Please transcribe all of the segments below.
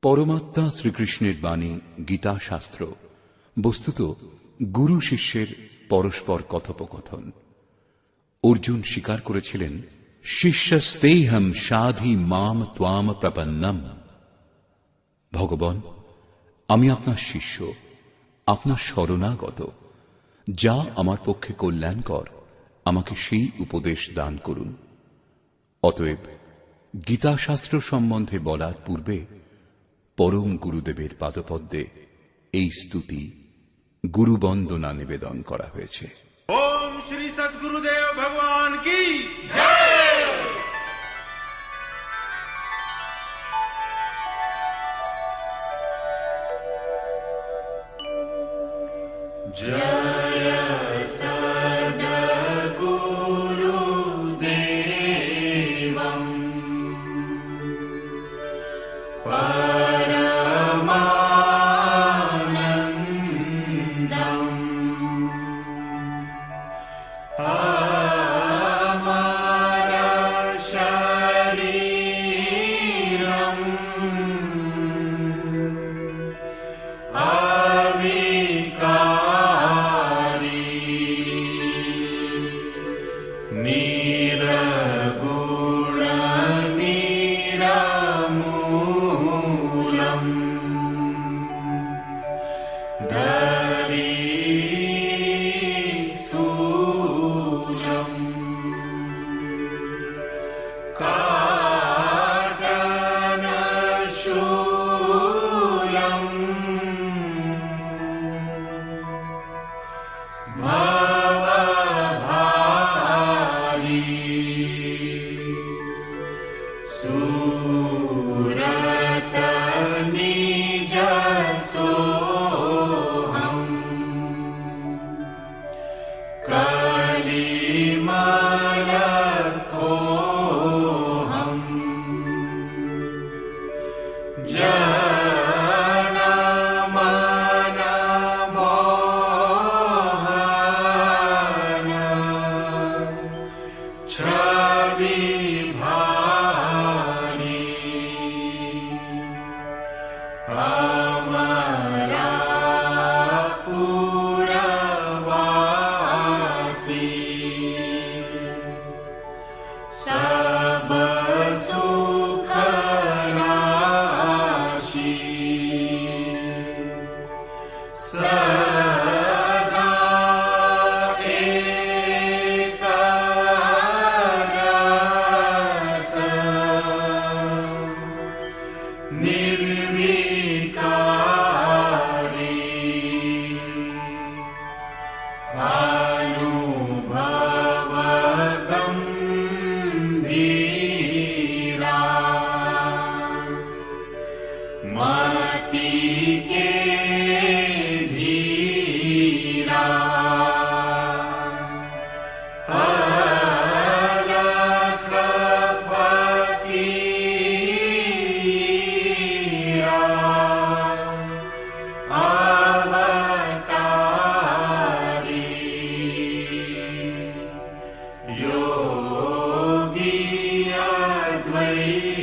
পরমাত্মা শ্রীকৃষ্ণের বাণী গীতা শাস্ত্র বস্তুত গুরু শিষ্যের পরস্পর কথোপকথন। অর্জুন স্বীকার করেছিলেন, শিষ্যস্তেহম সাধি মাম ত্বাম প্রপন্নম। ভগবান, আমি আপনার শিষ্য, আপনার শরণাগত। যা আমার পক্ষে কল্যাণকর, আমাকে সেই উপদেশ দান করুন। অতএব গীতাশাস্ত্র সম্বন্ধে বলার পূর্বে পরম গুরুদেবের পাদপদ্মে এই স্তুতি গুরুবন্দনা নিবেদন করা হয়েছে। ওম শ্রী সদ্গুরুদেব ভগবান কি জয়। জয় সদ্গুরুদেবম পরমানন্দম আমার শরীরম আবিকারি নিরগুণ নিরমূলম ধরিস্থূলম কাটনশূলম ভবভারী সুরত নিজ সোহম কলিমলকোহম জনমন মোহন ছবি ভারী অমরাপুরবাসী সব সুখ রাশি সদা এক রস নির্বিকারী অনুভব গম্ভীরা মতি কে ধীরা অলখ ফকীরা অবতারী যোগী অদ্বৈষ্টা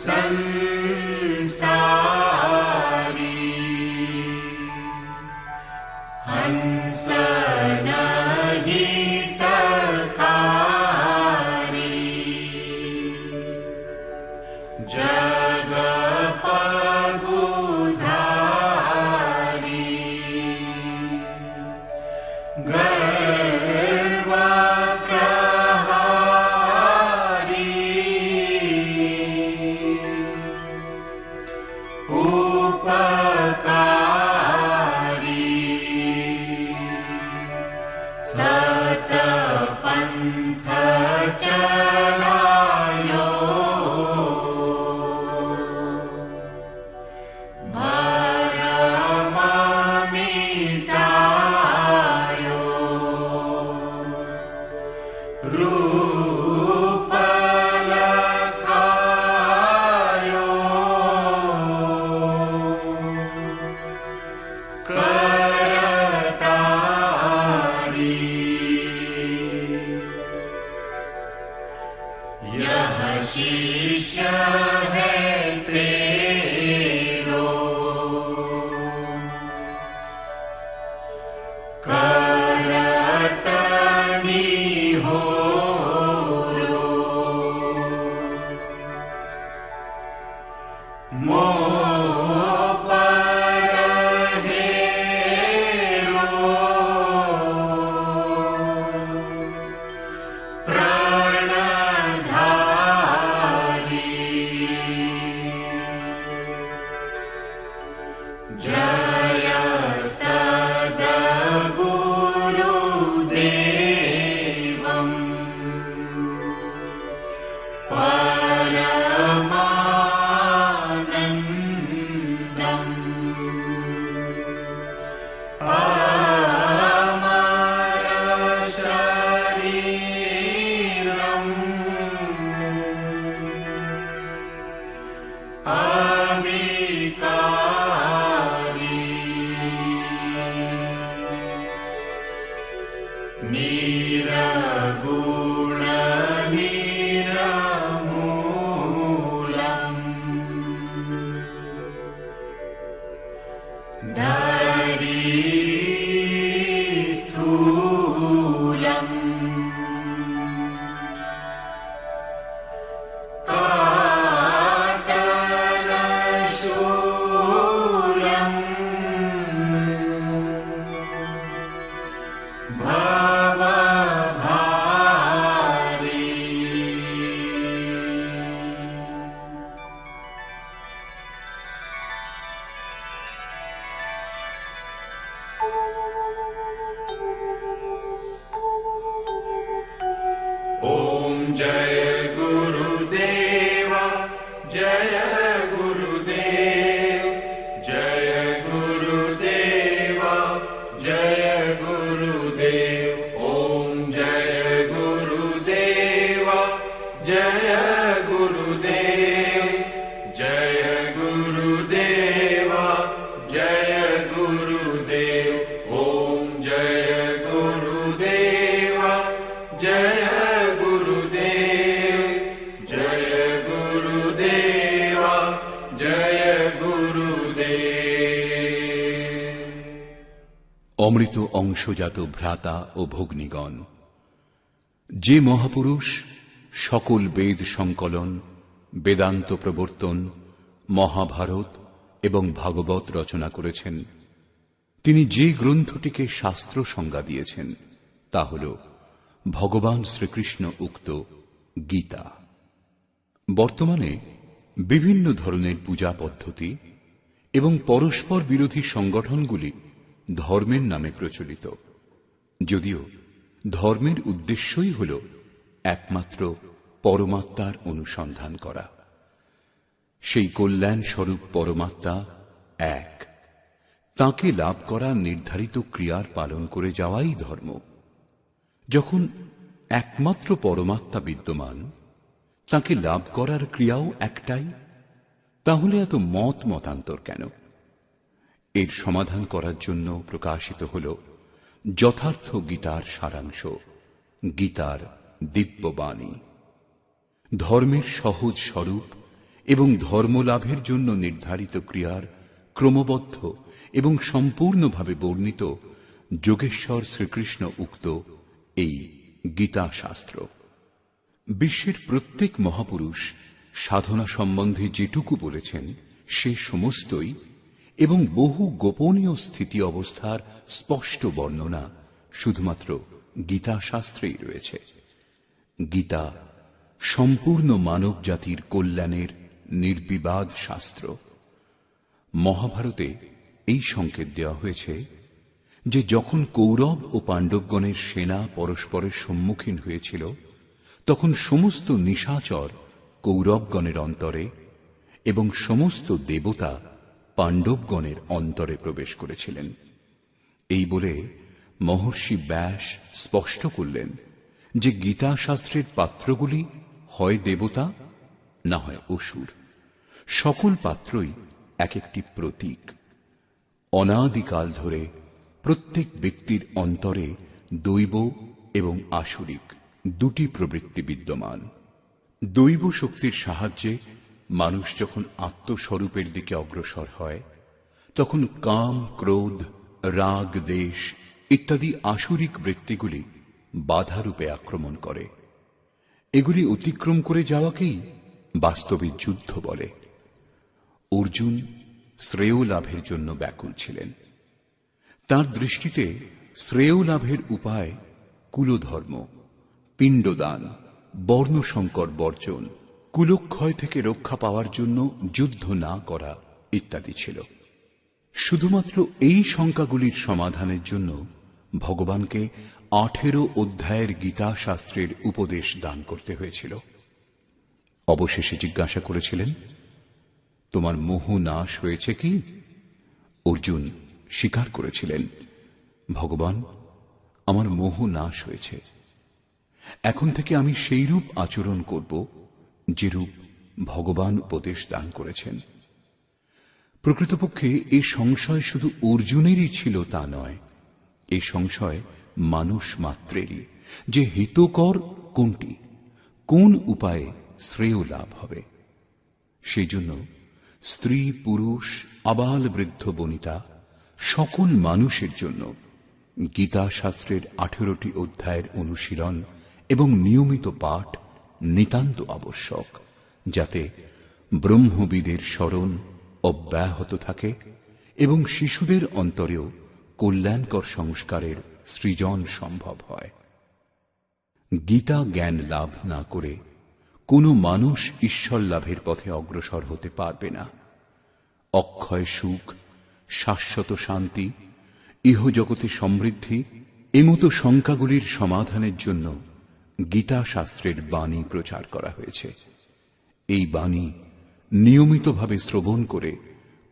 संसारी हंस नहीं तकारी जग पगुधारी गर्व प्रहारी उपकारी सत पंथ चलायो भरम मिटायो रूप लखायो करतारी यह शिष्य है तेरो करतनी हो मोह पर हेरो प्राणधारी जय सद्गुरुदेवम् परमानन्दम् अमर शरीरम् अविकारी निरगुण निरमूलम् धरी स्थूलम् पाटलशूलम् भवभारी ओम जय गुरुदेव जय गुरुदेव जय गुरुदेव जय गुरुदेव ओम जय गुरुदेव जय गुरुदेव जय गुरुदेव जय गुरुदेव ओम जय गुरुदेव जय गुरुदेव जय गुरुदेव जय गुरुदेव। অমৃত অংশজাত ভ্রাতা ও ভগ্নীগণ, যে মহাপুরুষ সকল বেদ সংকলন, বেদান্ত প্রবর্তন, মহাভারত এবং ভাগবত রচনা করেছেন, তিনি যে গ্রন্থটিকে শাস্ত্র সংজ্ঞা দিয়েছেন তা হল ভগবান শ্রীকৃষ্ণ উক্ত গীতা। বর্তমানে বিভিন্ন ধরনের পূজা পদ্ধতি এবং পরস্পর বিরোধী সংগঠনগুলি ধর্মের নামে প্রচলিত, যদিও ধর্মের উদ্দেশ্যই হল একমাত্র পরমাত্মার অনুসন্ধান করা। সেই কল্যাণ স্বরূপ পরমাত্মা এক, তাঁকে লাভ করা নির্ধারিত ক্রিয়ার পালন করে যাওয়াই ধর্ম। যখন একমাত্র পরমাত্মা বিদ্যমান, তাঁকে লাভ করার ক্রিয়াও একটাই, তাহলে এত মতান্তর কেন? এর সমাধান করার জন্য প্রকাশিত হল যথার্থ গীতার সারাংশ, গীতার দিব্যবাণী। ধর্মের সহজ স্বরূপ এবং ধর্মলাভের জন্য নির্ধারিত ক্রিয়ার ক্রমবদ্ধ এবং সম্পূর্ণভাবে বর্ণিত যোগেশ্বর শ্রীকৃষ্ণ উক্ত এই গীতা শাস্ত্র। বিশ্বের প্রত্যেক মহাপুরুষ সাধনা সম্বন্ধে যেটুকু বলেছেন সে সমস্তই এবং বহু গোপনীয় স্থিতি অবস্থার স্পষ্ট বর্ণনা শুধুমাত্র গীতা শাস্ত্রেই রয়েছে। গীতা সম্পূর্ণ মানব জাতির কল্যাণের নির্বিবাদ শাস্ত্র। মহাভারতে এই সংকেত দেওয়া হয়েছে যে যখন কৌরব ও পাণ্ডবগণের সেনা পরস্পরের সম্মুখীন হয়েছিল তখন সমস্ত নিশাচর কৌরবগণের অন্তরে এবং সমস্ত দেবতা পাণ্ডবগণের অন্তরে প্রবেশ করেছিলেন। এই বলে মহর্ষি ব্যাস স্পষ্ট করলেন যে গীতা শাস্ত্রের পাত্রগুলি হয় দেবতা না হয় অসুর। সকল পাত্রই এক একটি প্রতীক। অনাদিকাল ধরে প্রত্যেক ব্যক্তির অন্তরে দৈব এবং আসুরিক দুটি প্রবৃত্তি বিদ্যমান। দৈব শক্তির সাহায্যে মানুষ যখন আত্মস্বরূপের দিকে অগ্রসর হয় তখন কাম, ক্রোধ, রাগ, দেশ ইত্যাদি আসুরিক বৃত্তিগুলি বাধারূপে আক্রমণ করে। এগুলি অতিক্রম করে যাওয়াকেই বাস্তবে যুদ্ধ বলে। অর্জুন শ্রেয় লাভের জন্য ব্যাকুল ছিলেন। তাঁর দৃষ্টিতে শ্রেয় লাভের উপায় কুলধর্ম, পিণ্ডদান, বর্ণসংকর বর্জন, কুলক্ষয় থেকে রক্ষা পাওয়ার জন্য যুদ্ধ না করা ইত্যাদি ছিল। শুধুমাত্র এই শঙ্কাগুলির সমাধানের জন্য ভগবানকে 18 অধ্যায়ের গীতা শাস্ত্রের উপদেশ দান করতে হয়েছিল। অবশেষে জিজ্ঞাসা করেছিলেন, তোমার মোহ নাশ হয়েছে কি? অর্জুন স্বীকার করেছিলেন, ভগবান, আমার মোহ নাশ হয়েছে। এখন থেকে আমি সেইরূপ আচরণ করব যেরূপ ভগবান উপদেশ দান করেছেন। প্রকৃতপক্ষে এই সংশয় শুধু অর্জুনেরই ছিল তা নয়, এই সংশয় মানুষ মাত্রেরই যে হিতকর কোনটি, কোন উপায়ে শ্রেয় লাভ হবে। সেই জন্য স্ত্রী, পুরুষ, আবাল বৃদ্ধ বনিতা সকল মানুষের জন্য গীতা শাস্ত্রের 18টি অধ্যায়ের অনুশীলন এবং নিয়মিত পাঠ নিতান্ত আবশ্যক, যাতে ব্রহ্মবিদের স্মরণ অব্যাহত থাকে এবং শিশুদের অন্তরেও কল্যাণকর সংস্কারের সৃজন সম্ভব হয়। গীতা জ্ঞান লাভ না করে কোনো মানুষ ঈশ্বর লাভের পথে অগ্রসর হতে পারবে না। অক্ষয় সুখ, শাশ্বত শান্তি, ইহজগতে সমৃদ্ধি এমতো শঙ্কাগুলির সমাধানের জন্য গীতা শাস্ত্রের বাণী প্রচার করা হয়েছে। এই বাণী নিয়মিতভাবে শ্রবণ করে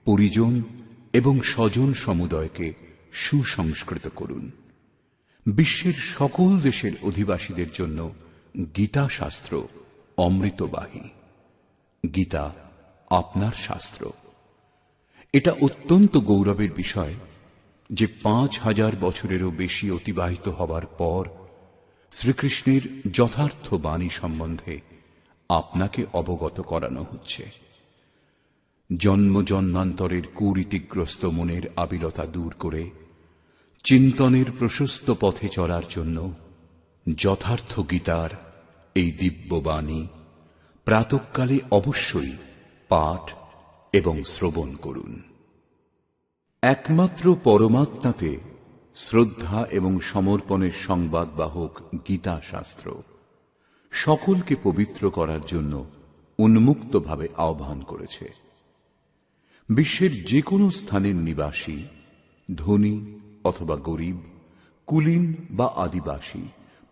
পরিজন এবং স্বজন সমুদয়কে সুসংস্কৃত করুন। বিশ্বের সকল দেশের অধিবাসীদের জন্য গীতা শাস্ত্র অমৃতবাহী। গীতা আপনার শাস্ত্র। এটা অত্যন্ত গৌরবের বিষয় যে 5000 বছরেরও বেশি অতিবাহিত হবার পর শ্রীকৃষ্ণের যথার্থ বাণী সম্বন্ধে আপনাকে অবগত করানো হচ্ছে। জন্ম জন্মান্তরের কুরীতিগ্রস্ত মনের আবিলতা দূর করে চিন্তনের প্রশস্ত পথে চলার জন্য যথার্থ গীতার এই দিব্য বাণী প্রাতঃকালে অবশ্যই পাঠ এবং শ্রবণ করুন। একমাত্র পরমাত্মাতে শ্রদ্ধা এবং সমর্পণের সংবাদবাহক গীতা শাস্ত্র সকলকে পবিত্র করার জন্য উন্মুক্তভাবে আহ্বান করেছে। বিশ্বের যে কোনো স্থানের নিবাসী, ধনী অথবা গরিব, কুলীন বা আদিবাসী,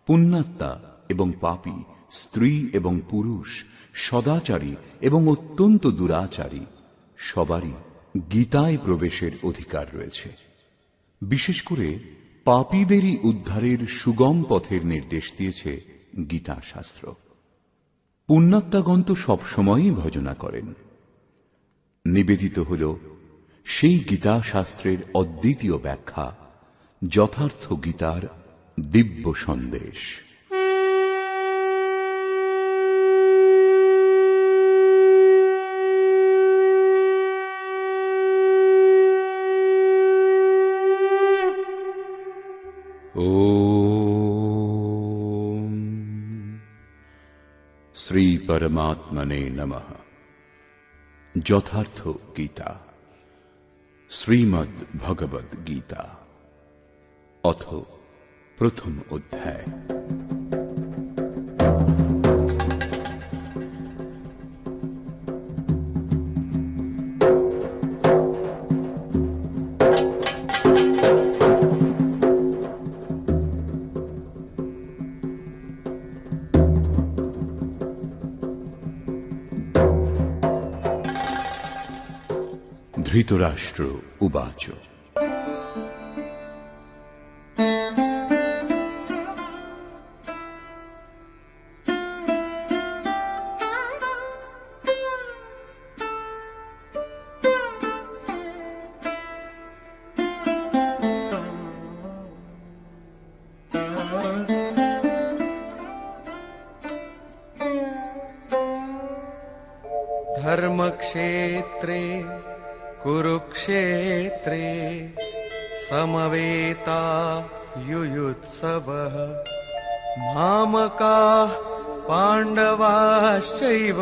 পুণ্যাত্মা এবং পাপী, স্ত্রী এবং পুরুষ, সদাচারী এবং অত্যন্ত দুরাচারী সবারই গীতায় প্রবেশের অধিকার রয়েছে। বিশেষ করে পাপীদেরই উদ্ধারের সুগম পথের নির্দেশ দিয়েছে গীতা শাস্ত্র। পুণ্যাত্মাগণ তো সবসময়ই ভজনা করেন। নিবেদিত হল সেই গীতা শাস্ত্রের অদ্বিতীয় ব্যাখ্যা, যথার্থ গীতার দিব্য সন্দেশ। শ্রী পরমাত্মনে নমঃ। যথার্থ গীতা, শ্রীমদ্ ভগবদ গীতা, অথ প্রথম অধ্যায়। ধৃতরাষ্ট্র উবাচ। धर्मक्षेत्रे कुरुक्षेत्रे समवेता युयुत्सवः मामकाः पाण्डवाश्चैव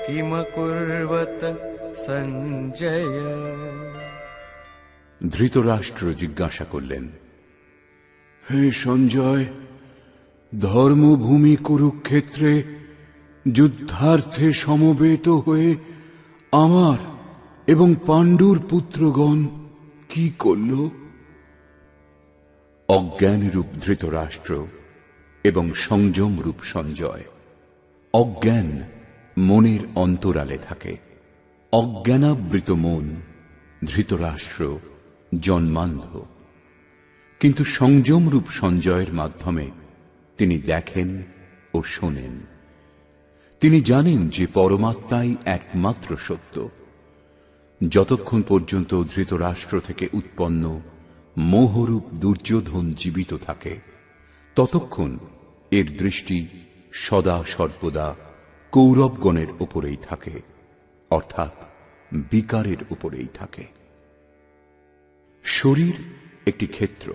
किमकुर्वत সঞ্জয়। ধৃতরাষ্ট্র জিজ্ঞাসা করলেন, হে সঞ্জয়, ধর্মভূমি কুরুক্ষেত্রে যুদ্ধার্থে সমবেত হয়ে আমার এবং পাণ্ডুর পুত্রগণ কি করল? অজ্ঞানরূপ ধৃতরাষ্ট্র এবং সংযমরূপ সঞ্জয়। অজ্ঞান মনের অন্তরালে থাকে। অজ্ঞানাবৃত মন ধৃতরাষ্ট্র জন্মান্ধ, কিন্তু সংযমরূপ সঞ্জয়ের মাধ্যমে তিনি দেখেন ও শোনেন। তিনি জানেন যে পরমাত্মাই একমাত্র সত্য। যতক্ষণ পর্যন্ত ধৃতরাষ্ট্র থেকে উৎপন্ন মোহরূপ দুর্যোধন জীবিত থাকে, ততক্ষণ এর দৃষ্টি সদা সর্বদা কৌরবগণের উপরেই থাকে, অর্থাৎ বিকারের উপরেই থাকে। শরীর একটি ক্ষেত্র।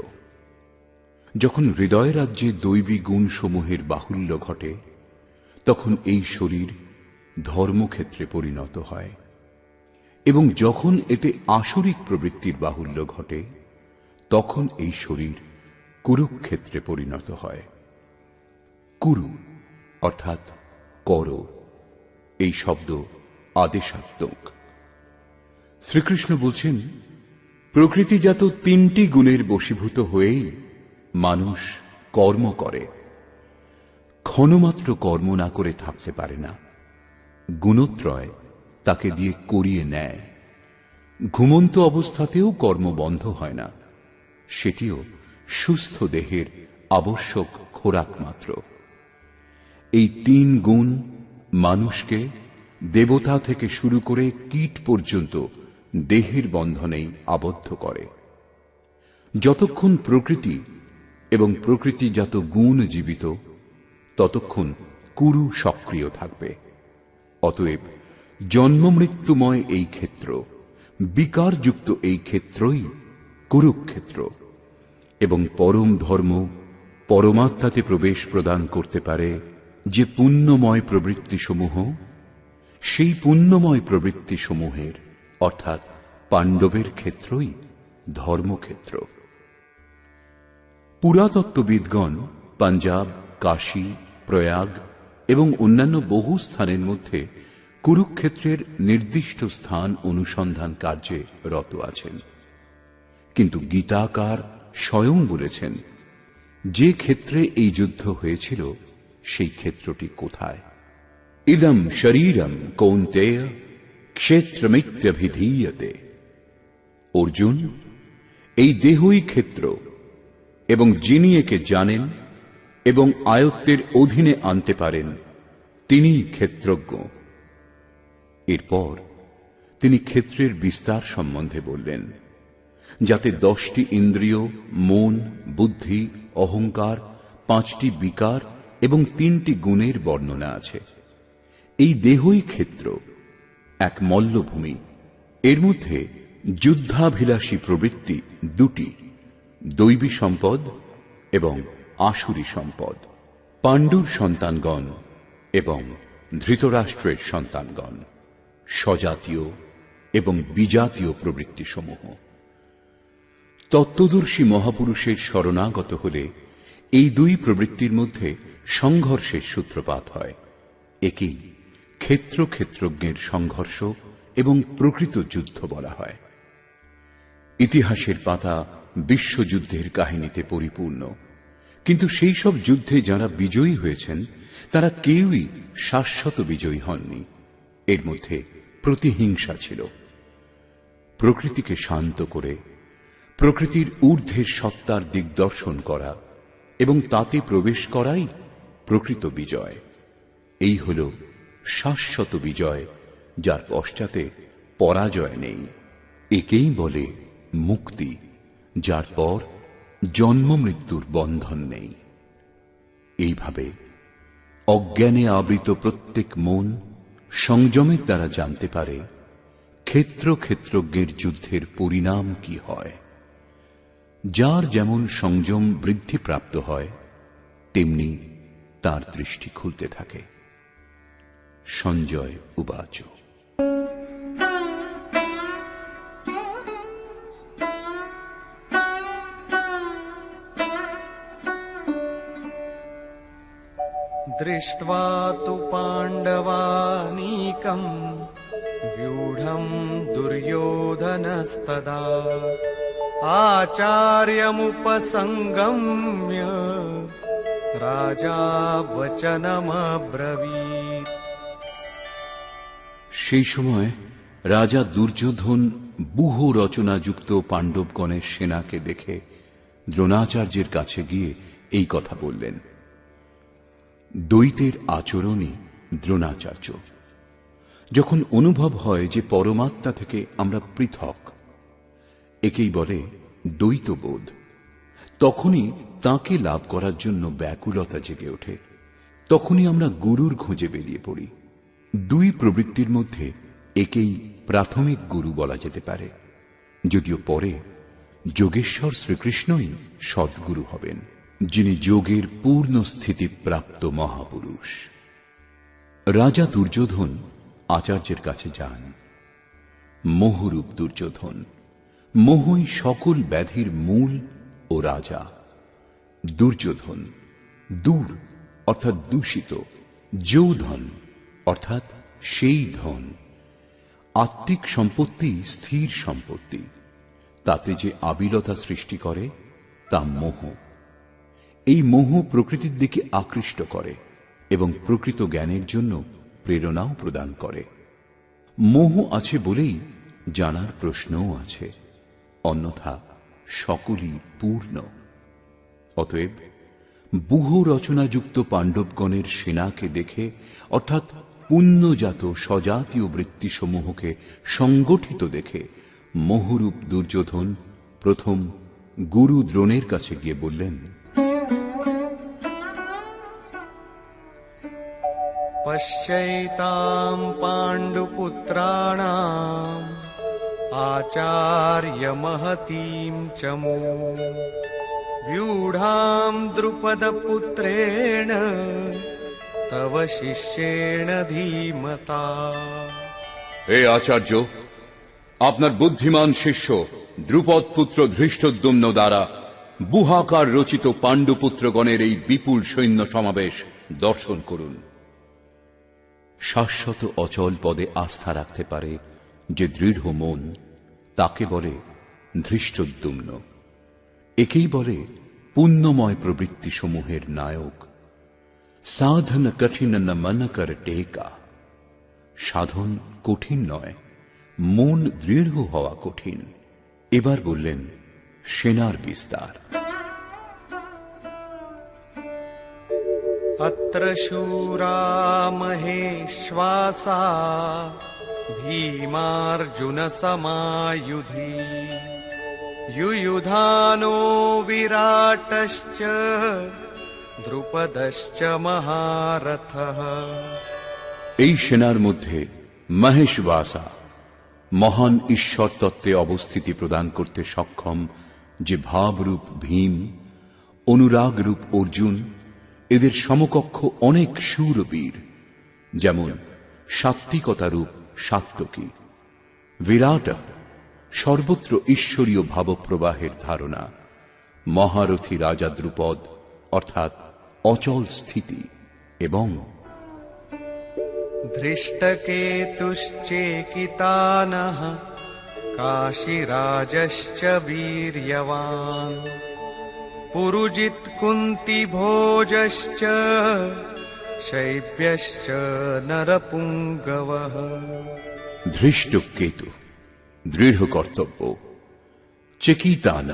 যখন হৃদয় রাজ্যে দৈবী গুণসমূহের বাহুল্য ঘটে, তখন এই শরীর ধর্মক্ষেত্রে পরিণত হয়, এবং যখন এতে আসরিক প্রবৃত্তির বাহুল্য ঘটে, তখন এই শরীর কুরুক্ষেত্রে পরিণত হয়। কুরু অর্থাৎ কর, এই শব্দ আদেশাত্মক। শ্রীকৃষ্ণ বলছেন, প্রকৃতিজাত তিনটি গুণের বশীভূত হয়েই মানুষ কর্ম করে। ক্ষণমাত্র কর্ম না করে থাকতে পারে না। গুণত্রয় তাকে দিয়ে করিয়ে নেয়। ঘুমন্ত অবস্থাতেও কর্ম বন্ধ হয় না, সেটিও সুস্থ দেহের আবশ্যক খোরাক মাত্র। এই তিন গুণ মানুষকে দেবতা থেকে শুরু করে কীট পর্যন্ত দেহের বন্ধনেই আবদ্ধ করে। যতক্ষণ প্রকৃতি এবং প্রকৃতিজাত গুণ জীবিত, ততক্ষণ কুরু সক্রিয় থাকবে। অতএব জন্মমৃত্যুময় এই ক্ষেত্র, বিকারযুক্ত এই ক্ষেত্রই কুরুক্ষেত্র, এবং পরম ধর্ম পরমাত্মাতে প্রবেশ প্রদান করতে পারে যে পুণ্যময় প্রবৃত্তিসমূহ, সেই পুণ্যময় প্রবৃত্তিসমূহের অর্থাৎ পাণ্ডবের ক্ষেত্রই ধর্মক্ষেত্র। পুরাতত্ত্ববিদগণ পাঞ্জাব, কাশী, প্রয়াগ এবং অন্যান্য বহু স্থানের মধ্যে কুরুক্ষেত্রের নির্দিষ্ট স্থান অনুসন্ধান কার্যে রত আছেন। কিন্তু গীতাকার স্বয়ং বলেছেন, যে ক্ষেত্রে এই যুদ্ধ হয়েছিল সেই ক্ষেত্রটি কোথায়? ইদম শরীরম কৌন্তেয় ক্ষেত্রমিত্যভিধীয়তে। অর্জুন, এই দেহই ক্ষেত্র, এবং যিনি একে জানেন এবং আয়ত্তের অধীনে আনতে পারেন, তিনিই ক্ষেত্রজ্ঞ। এরপর তিনি ক্ষেত্রের বিস্তার সম্বন্ধে বললেন, যাতে 10টি ইন্দ্রিয়, মন, বুদ্ধি, অহংকার, 5টি বিকার এবং 3টি গুণের বর্ণনা আছে। এই দেহই ক্ষেত্র, এক মল্লভূমি। এর মধ্যে যুদ্ধাভিলাষী প্রবৃত্তি 2টি, দৈবী সম্পদ এবং আসুরী সম্পদ। পাণ্ডুর সন্তানগণ এবং ধৃতরাষ্ট্রের সন্তানগণ, স্বজাতীয় এবং বিজাতীয় প্রবৃত্তিসমূহ। তত্ত্বদর্শী মহাপুরুষের শরণাগত হলে এই দুই প্রবৃত্তির মধ্যে সংঘর্ষের সূত্রপাত হয়। একেই ক্ষেত্রজ্ঞের সংঘর্ষ এবং প্রকৃত যুদ্ধ বলা হয়। ইতিহাসের পাতা বিশ্বযুদ্ধের কাহিনীতে পরিপূর্ণ, কিন্তু সেই সব যুদ্ধে যারা বিজয়ী হয়েছেন তারা কেউই শাশ্বত বিজয়ী হননি। এর মধ্যে প্রতিহিংসা ছিল। প্রকৃতিকে শান্ত করে প্রকৃতির ঊর্ধ্বের সত্তার দিগদর্শন করা এবং তাতে প্রবেশ করাই প্রকৃত বিজয়। এই হল শাশ্বত বিজয়, যার পশ্চাতে পরাজয় নেই। একেই বলে মুক্তি, যার পর জন্ম মৃত্যুর বন্ধন নেই। এইভাবে অজ্ঞানে আবৃত প্রত্যেক মন সংযমের দ্বারা জানতে পারে ক্ষেত্রজ্ঞের যুদ্ধের পরিণাম কি হয়। যার যেমন সংযম বৃদ্ধিপ্রাপ্ত হয় তেমনি তার দৃষ্টি খুলতে থাকে। সঞ্জয় উবাচ। दृष्ट्वा तु पाण्डवानीकम् व्यूढम् दुर्योधनस्तदा आचार्यमुपसङ्गम्य राजा वचनमब्रवीत्। সেই সময় রাজা দুর্যোধন ব্যূহ রচনাযুক্ত পাণ্ডবগণের সেনাকে দেখে দ্রোণাচার্যের কাছে গিয়ে এই কথা বললেন। দ্বৈতের আচরণই দ্রোণাচার্য। যখন অনুভব হয় যে পরমাত্মা থেকে আমরা পৃথক, একেই বলে দ্বৈতবোধ, তখনই তাকে লাভ করার জন্য ব্যাকুলতা জেগে ওঠে। তখনই আমরা গুরুর খোঁজে বেরিয়ে পড়ি। দুই প্রবৃত্তির মধ্যে একেই প্রাথমিক গুরু বলা যেতে পারে, যদিও পরে যোগেশ্বর শ্রীকৃষ্ণই সদ্গুরু হবেন, যিনি যোগের পূর্ণ স্থিতি প্রাপ্ত মহাপুরুষ। রাজা দুর্যোধন আচার্যের কাছে যান। মোহরূপ দুর্যোধন, মোহই সকল ব্যাধির মূল ও রাজা। দুর্যোধন দূর অর্থাৎ দূষিত, যৌধন অর্থাৎ সেই ধন। আত্মিক সম্পত্তি স্থির সম্পত্তি, তাতে যে আবিলতা সৃষ্টি করে তা মোহ। এই মোহ প্রকৃতির দিকে আকৃষ্ট করে এবং প্রকৃত জ্ঞানের জন্য প্রেরণাও প্রদান করে। মোহ আছে বলেই জানার প্রশ্নও আছে, অন্যথা সকলই পূর্ণ। অতএব ব্যূহ রচনাযুক্ত পাণ্ডবগণের সেনাকে দেখে, অর্থাৎ পুণ্যজাত স্বজাতীয় বৃত্তিসমূহকে সংগঠিত দেখে মোহরূপ দুর্যোধন প্রথম গুরু দ্রোণের কাছে গিয়ে বললেন, पश्यैताम् पाण्डुपुत्राणाम् आचार्यमहतीम् च मूम् व्यूढाम् द्रुपदपुत्रेण तव शिष्येण धीमता। হে আচার্য, আপনার বুদ্ধিমান শিষ্য দ্রুপদ পুত্র ধৃষ্টদ্যুম্ন দ্বারা বুহাকার রচিত পাণ্ডুপুত্রগণের এই বিপুল সৈন্য সমাবেশ দর্শন করুন। শাশ্বত অচল পদে আস্থা রাখতে পারে যে দৃঢ় মন, তাকে বলে ধৃষ্টদ্যুম্ন। একেই বলে পুণ্যময় প্রবৃত্তি সমূহের নায়ক। সাধন কঠিন ন মন কর টেকা। সাধন কঠিন নয়, মন দৃঢ় হওয়া কঠিন। এবার বললেন সেনার বিস্তার। अत्र शूरा महेश्वासा भीमार्जुनसमायुधि युयुधानो विराटश्च द्रुपदश्च महारथः। এই সেনার মধ্যে মহেশবাসা, মহান ঈশ্বর তত্ত্বে অবস্থিতি প্রদান করতে সক্ষম যে ভাবরূপ ভীম, অনুরাগরূপ অর্জুন, এদের সমকক্ষ অনেক শূরবীর যেমন সাত্ত্বিকতারূপ সাত্ত্বকী, বিরাট সর্বত্র ঈশ্বরীয় ভাবপ্রবাহের ধারণা, মহারথী রাজা দ্রুপদ অর্থাৎ অচল স্থিতি, এবং ধৃষ্টকেতুশ্চেকিতানः কাশীরাজশ্চ বীর্যবান পুরুজিত কুন্তিভোজশ্চ শৈব্যশ্চ নরপুঙ্গবঃ। ধৃষ্টকেতু দৃঢ় কর্তব্য, চেকিতান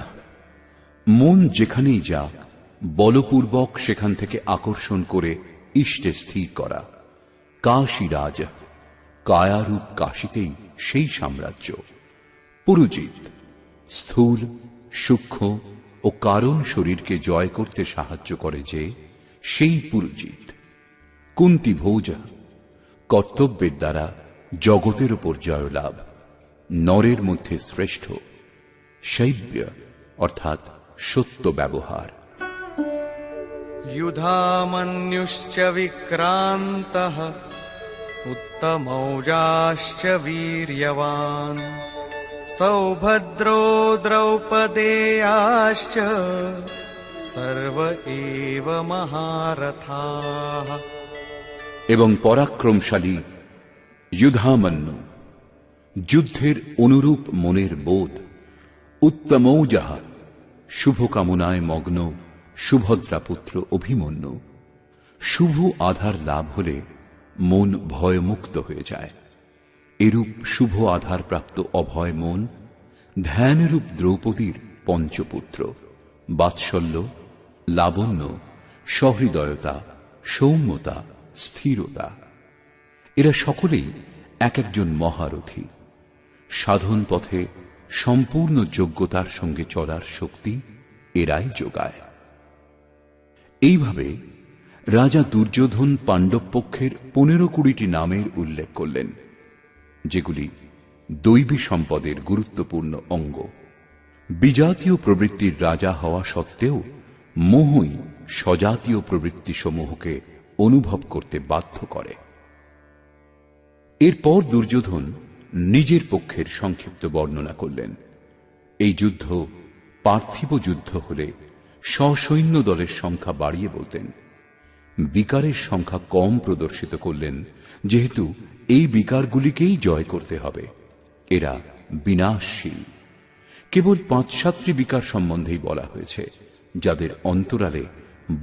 মন যেখানেই যাক বলপূর্বক সেখান থেকে আকর্ষণ করে ইষ্টে স্থির করা, কাশীরাজ কায়ারূপ কাশীতেই সেই সাম্রাজ্য, পুরুজিত স্থূল সূক্ষ্ম ও কারণ শরীরকে জয় করতে সাহায্য করে যে সেই পুরুজিত, কুন্তিভোজ কর্তব্যের দ্বারা জগতের উপর জয়লাভ, নরের মধ্যে শ্রেষ্ঠ, শৈব্য অর্থাৎ সত্য ব্যবহার। युधामन्युश्च विक्रान्तः उत्तमौजाश्च वीर्यवान् सौभद्रो द्रौपदेयाश्च सर्व एव महारथाः। এবং পরাক্রমশালী যুধামন্যু, যুদ্ধের অনুরূপ মনের বোধ, উত্তমৌজাহ শুভকামনায় মগ্ন সুভদ্রা পুত্র অভিমন্যু। শুভ আধার লাভ হলে মন ভয়মুক্ত হয়ে যায়। এরূপ শুভ আধার প্রাপ্ত অভয় মন ধ্যানরূপ দ্রৌপদীর পঞ্চপুত্র, বাৎসল্য, লাবণ্য, সহৃদয়তা, সৌম্যতা, স্থিরতা। এরা সকলেই এক একজন মহারথী। সাধন পথে সম্পূর্ণ যোগ্যতার সঙ্গে চলার শক্তি এরাই যোগায়। এইভাবে রাজা দুর্যোধন পাণ্ডব পক্ষের 15-20টি নামের উল্লেখ করলেন, যেগুলি দৈবী সম্পদের গুরুত্বপূর্ণ অঙ্গ। বিজাতীয় প্রবৃত্তির রাজা হওয়া সত্ত্বেও মোহই স্বজাতীয় প্রবৃত্তিসমূহকে অনুভব করতে বাধ্য করে। এরপর দুর্যোধন নিজের পক্ষের সংক্ষিপ্ত বর্ণনা করলেন। এই যুদ্ধ পার্থিব যুদ্ধ হলে সসৈন্য দলের সংখ্যা বাড়িয়ে বলতেন, বিকারের সংখ্যা কম প্রদর্শিত করলেন, যেহেতু এই বিকারগুলিকেই জয় করতে হবে। এরা বিনাশশীল। কেবল 5-7টি বিকার সম্বন্ধেই বলা হয়েছে, যাদের অন্তরালে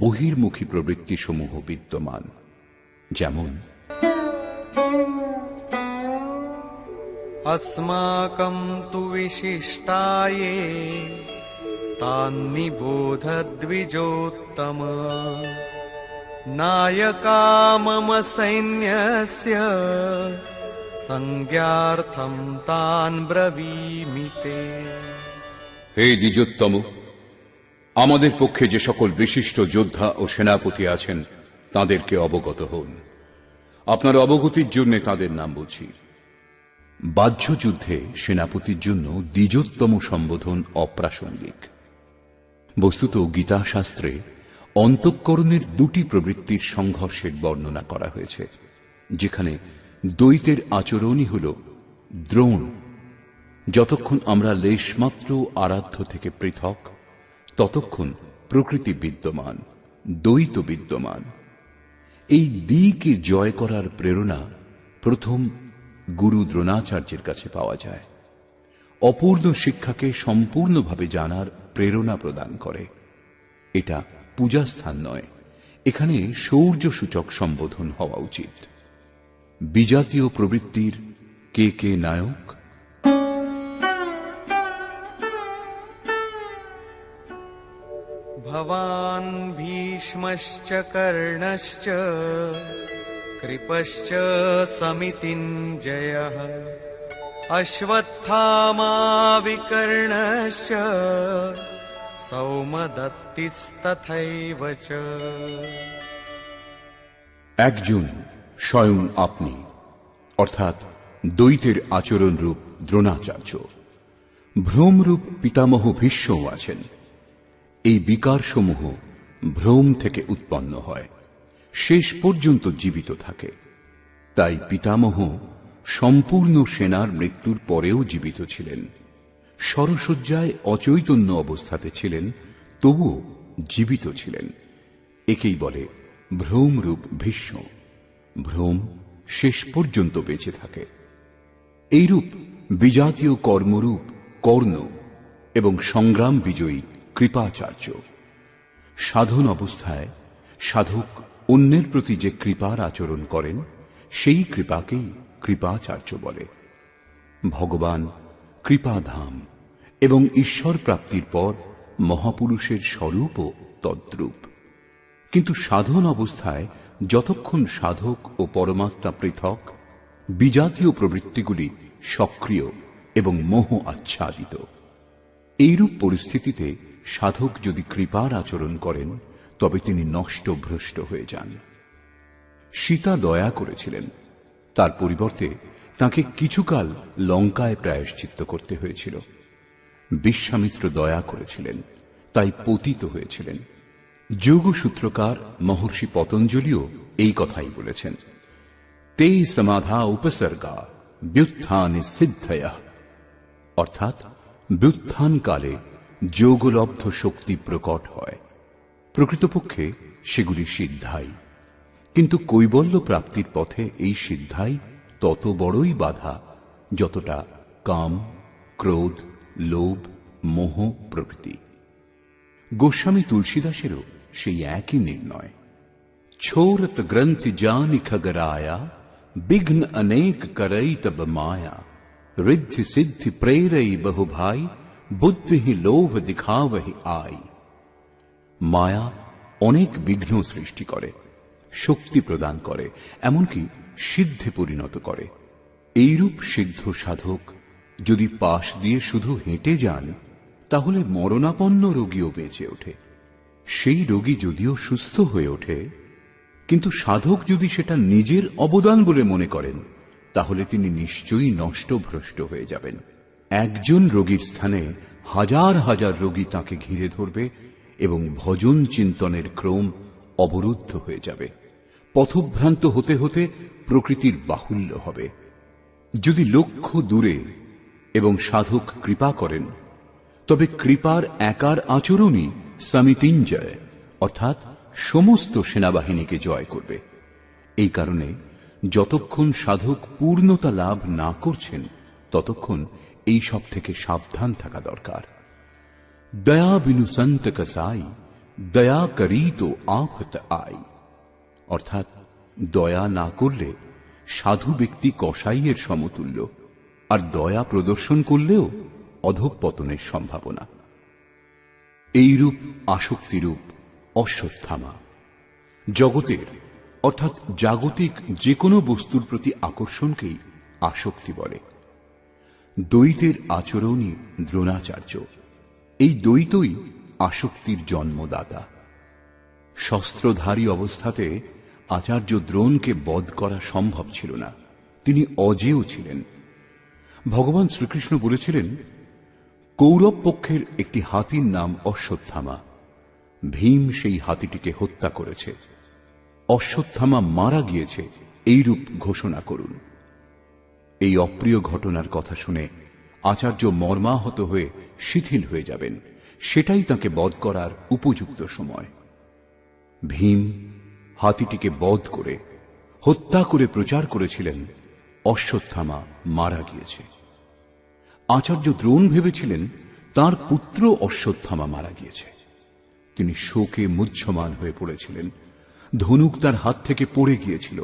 বহির্মুখী প্রবৃত্তিসমূহ বিদ্যমান, যেমন अस्माकं तु विशिष्टाये तान्निबोध द्विजोत्तम नायका मम सैन्यस्य संज्ञार्थं तान् ब्रवीमि ते। হে দ্বিজোত্তম, আমাদের পক্ষে যে সকল বিশিষ্ট যোদ্ধা ও সেনাপতি আছেন তাদেরকে অবগত হন। আপনার অবগতির জন্য তাদের নাম বলছি। বাহ্য যুদ্ধে সেনাপতির জন্য দ্বিজোত্তম সম্বোধন অপ্রাসঙ্গিক। বস্তুত গীতাশাস্ত্রে অন্তঃকরণের 2টি প্রবৃত্তির সংঘর্ষের বর্ণনা করা হয়েছে, যেখানে দ্বৈতের আচরণই হল দ্রোণ। যতক্ষণ আমরা লেশমাত্র আরাধ্য থেকে পৃথক, ততক্ষণ প্রকৃতি বিদ্যমান, দ্বৈত বিদ্যমান। এই দ্বিকে জয় করার প্রেরণা প্রথম গুরু দ্রোণাচার্যের কাছে পাওয়া যায়। অপূর্ণ শিক্ষাকে সম্পূর্ণভাবে জানার প্রেরণা প্রদান করে। এটা পূজাস্থান নয়, এখানে শৌর্য সূচক সম্বোধন হওয়া উচিত। বিজাতীয় প্রবৃত্তির কে কে নায়ক? भवान् भीष्मश्च कर्णश्च कृपश्च समितिञ्जयः अश्वत्थामा विकर्णश्च सौमदत्तिस्तथैव च। একজন স্বয়ং আপনি, অর্থাৎ দ্বৈতের আচরণ রূপ দ্রোণাচার্য। ভ্রমরূপ পিতামহ ভীষ্মও আছেন। এই বিকারসমূহ ভ্রম থেকে উৎপন্ন হয়, শেষ পর্যন্ত জীবিত থাকে। তাই পিতামহ সম্পূর্ণ সেনার মৃত্যুর পরেও জীবিত ছিলেন। শরশয্যায় অচৈতন্য অবস্থাতে ছিলেন, তবুও জীবিত ছিলেন। একেই বলে ভ্রমরূপ ভীষ্ম। ভ্রম শেষ পর্যন্ত বেঁচে থাকে। এইরূপ বিজাতীয় কর্মরূপ কর্ণ এবং সংগ্রাম বিজয়ী কৃপাচার্য। সাধন অবস্থায় সাধক অন্যের প্রতি যে কৃপার আচরণ করেন, সেই কৃপাকেই কৃপাচার্য বলে। ভগবান কৃপাধাম এবং ঈশ্বর প্রাপ্তির পর মহাপুরুষের স্বরূপও তদ্রূপ। কিন্তু সাধন অবস্থায় যতক্ষণ সাধক ও পরমাত্মা পৃথক, বিজাতীয় প্রবৃত্তিগুলি সক্রিয় এবং মোহ আচ্ছাদিত। এইরূপ পরিস্থিতিতে সাধক যদি কৃপার আচরণ করেন, তবে তিনি নষ্ট ভ্রষ্ট হয়ে যান। সীতা দয়া করেছিলেন, তার পরিবর্তে তাকে কিছুকাল লঙ্কায় প্রায়শ্চিত্ত করতে হয়েছিল। বিশ্বামিত্র দয়া করেছিলেন, তাই পতিত হয়েছিলেন। যোগসূত্রকার মহর্ষি পতঞ্জলিও এই কথাই বলেছেন, তে সমাধা উপসর্গা ব্যুত্থানে সিদ্ধয়া, অর্থাৎ ব্যুত্থানকালে যোগলব্ধ শক্তি প্রকট হয়। প্রকৃতপক্ষে সেগুলি সিদ্ধাই, কিন্তু কৈবল্য প্রাপ্তির পথে এই সিদ্ধাই তত বড়ই বাধা যতটা কাম, ক্রোধ, লোভ, মোহ প্রভৃতি। গোস্বামী তুলসীদাসেরও সেই একই নির্ণয়। ছোরত গ্রন্থি জানি খগরায়া বিঘ্ন অনেক করই তব মায়া ঋদ্ধি সিদ্ধি প্রেরই বহু ভাই বুদ্ধি লোভ দিখাবহি আই। মায়া অনেক বিঘ্ন সৃষ্টি করে, শক্তি প্রদান করে, এমনকি সিদ্ধে পরিণত করে। এইরূপ সিদ্ধ সাধক যদি পাশ দিয়ে শুধু হেঁটে যান, তাহলে মরণাপন্ন রোগীও বেঁচে ওঠে। সেই রোগী যদিও সুস্থ হয়ে ওঠে, কিন্তু সাধক যদি সেটা নিজের অবদান বলে মনে করেন, তাহলে তিনি নিশ্চয়ই নষ্ট ভ্রষ্ট হয়ে যাবেন। একজন রোগীর স্থানে হাজার হাজার রোগী তাকে ঘিরে ধরবে এবং ভজন চিন্তনের ক্রম অবরুদ্ধ হয়ে যাবে। পথভ্রান্ত হতে হতে প্রকৃতির বাহুল্য হবে। যদি লক্ষ্য দূরে এবং সাধক কৃপা করেন, তবে কৃপার একার আচরণই সমিতিঞ্জয়, অর্থাৎ সমস্ত সেনাবাহিনীকে জয় করবে। এই কারণে যতক্ষণ সাধক পূর্ণতা লাভ না করছেন, ততক্ষণ এই সব থেকে সাবধান থাকা দরকার। দয়া বিনু সন্ত কসাই দয়া করি তো আফত আই, অর্থাৎ দয়া না করলে সাধু ব্যক্তি কসাইয়ের সমতুল্য, আর দয়া প্রদর্শন করলেও অধঃপতনের সম্ভাবনা। এইরূপ আসক্তিরূপ অশ্বত্থামা। জগতের অর্থাৎ জাগতিক যে কোনো বস্তুর প্রতি আকর্ষণকেই আসক্তি বলে। দ্বৈতের আচরণই দ্রোণাচার্য। এই দ্বৈতই আসক্তির জন্মদাতা। শস্ত্রধারী অবস্থাতে আচার্য দ্রোণকে বধ করা সম্ভব ছিল না, তিনি অজেয় ছিলেন। ভগবান শ্রীকৃষ্ণ বলেছিলেন, কৌরব পক্ষের একটি হাতির নাম অশ্বত্থামা। ভীম সেই হাতিটিকে হত্যা করেছে। অশ্বত্থামা মারা গিয়েছে, এইরূপ ঘোষণা করুন। এই অপ্রিয় ঘটনার কথা শুনে আচার্য মর্মাহত হয়ে শিথিল হয়ে যাবেন। সেটাই তাকে বধ করার উপযুক্ত সময়। ভীম হাতিটিকে বধ করে হত্যা করে প্রচার করেছিলেন, অশ্বত্থামা মারা গিয়েছে। আচার্য দ্রোণ ভেবেছিলেন তার পুত্র অশ্বত্থামা মারা গিয়েছে। তিনি শোকে মুহ্যমান হয়ে পড়েছিলেন। ধনুক তার হাত থেকে পড়ে গিয়েছিল।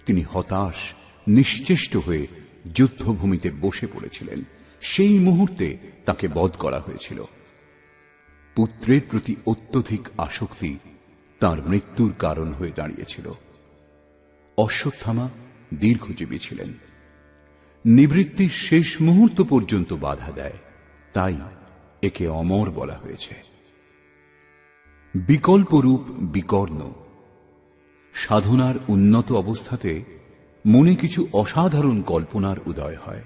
তিনি হতাশ, নিশ্চেষ্ট হয়ে যুদ্ধভূমিতে বসে পড়েছিলেন। সেই মুহূর্তে তাকে বধ করা হয়েছিল। পুত্রের প্রতি অত্যধিক আসক্তি তার মৃত্যুর কারণ হয়ে দাঁড়িয়েছিল। অশ্বত্থামা দীর্ঘজীবী ছিলেন। নিবৃত্তির শেষ মুহূর্ত পর্যন্ত বাধা দেয়, তাই একে অমর বলা হয়েছে। বিকল্পরূপ বিকর্ণ। সাধনার উন্নত অবস্থাতে মনে কিছু অসাধারণ কল্পনার উদয় হয়।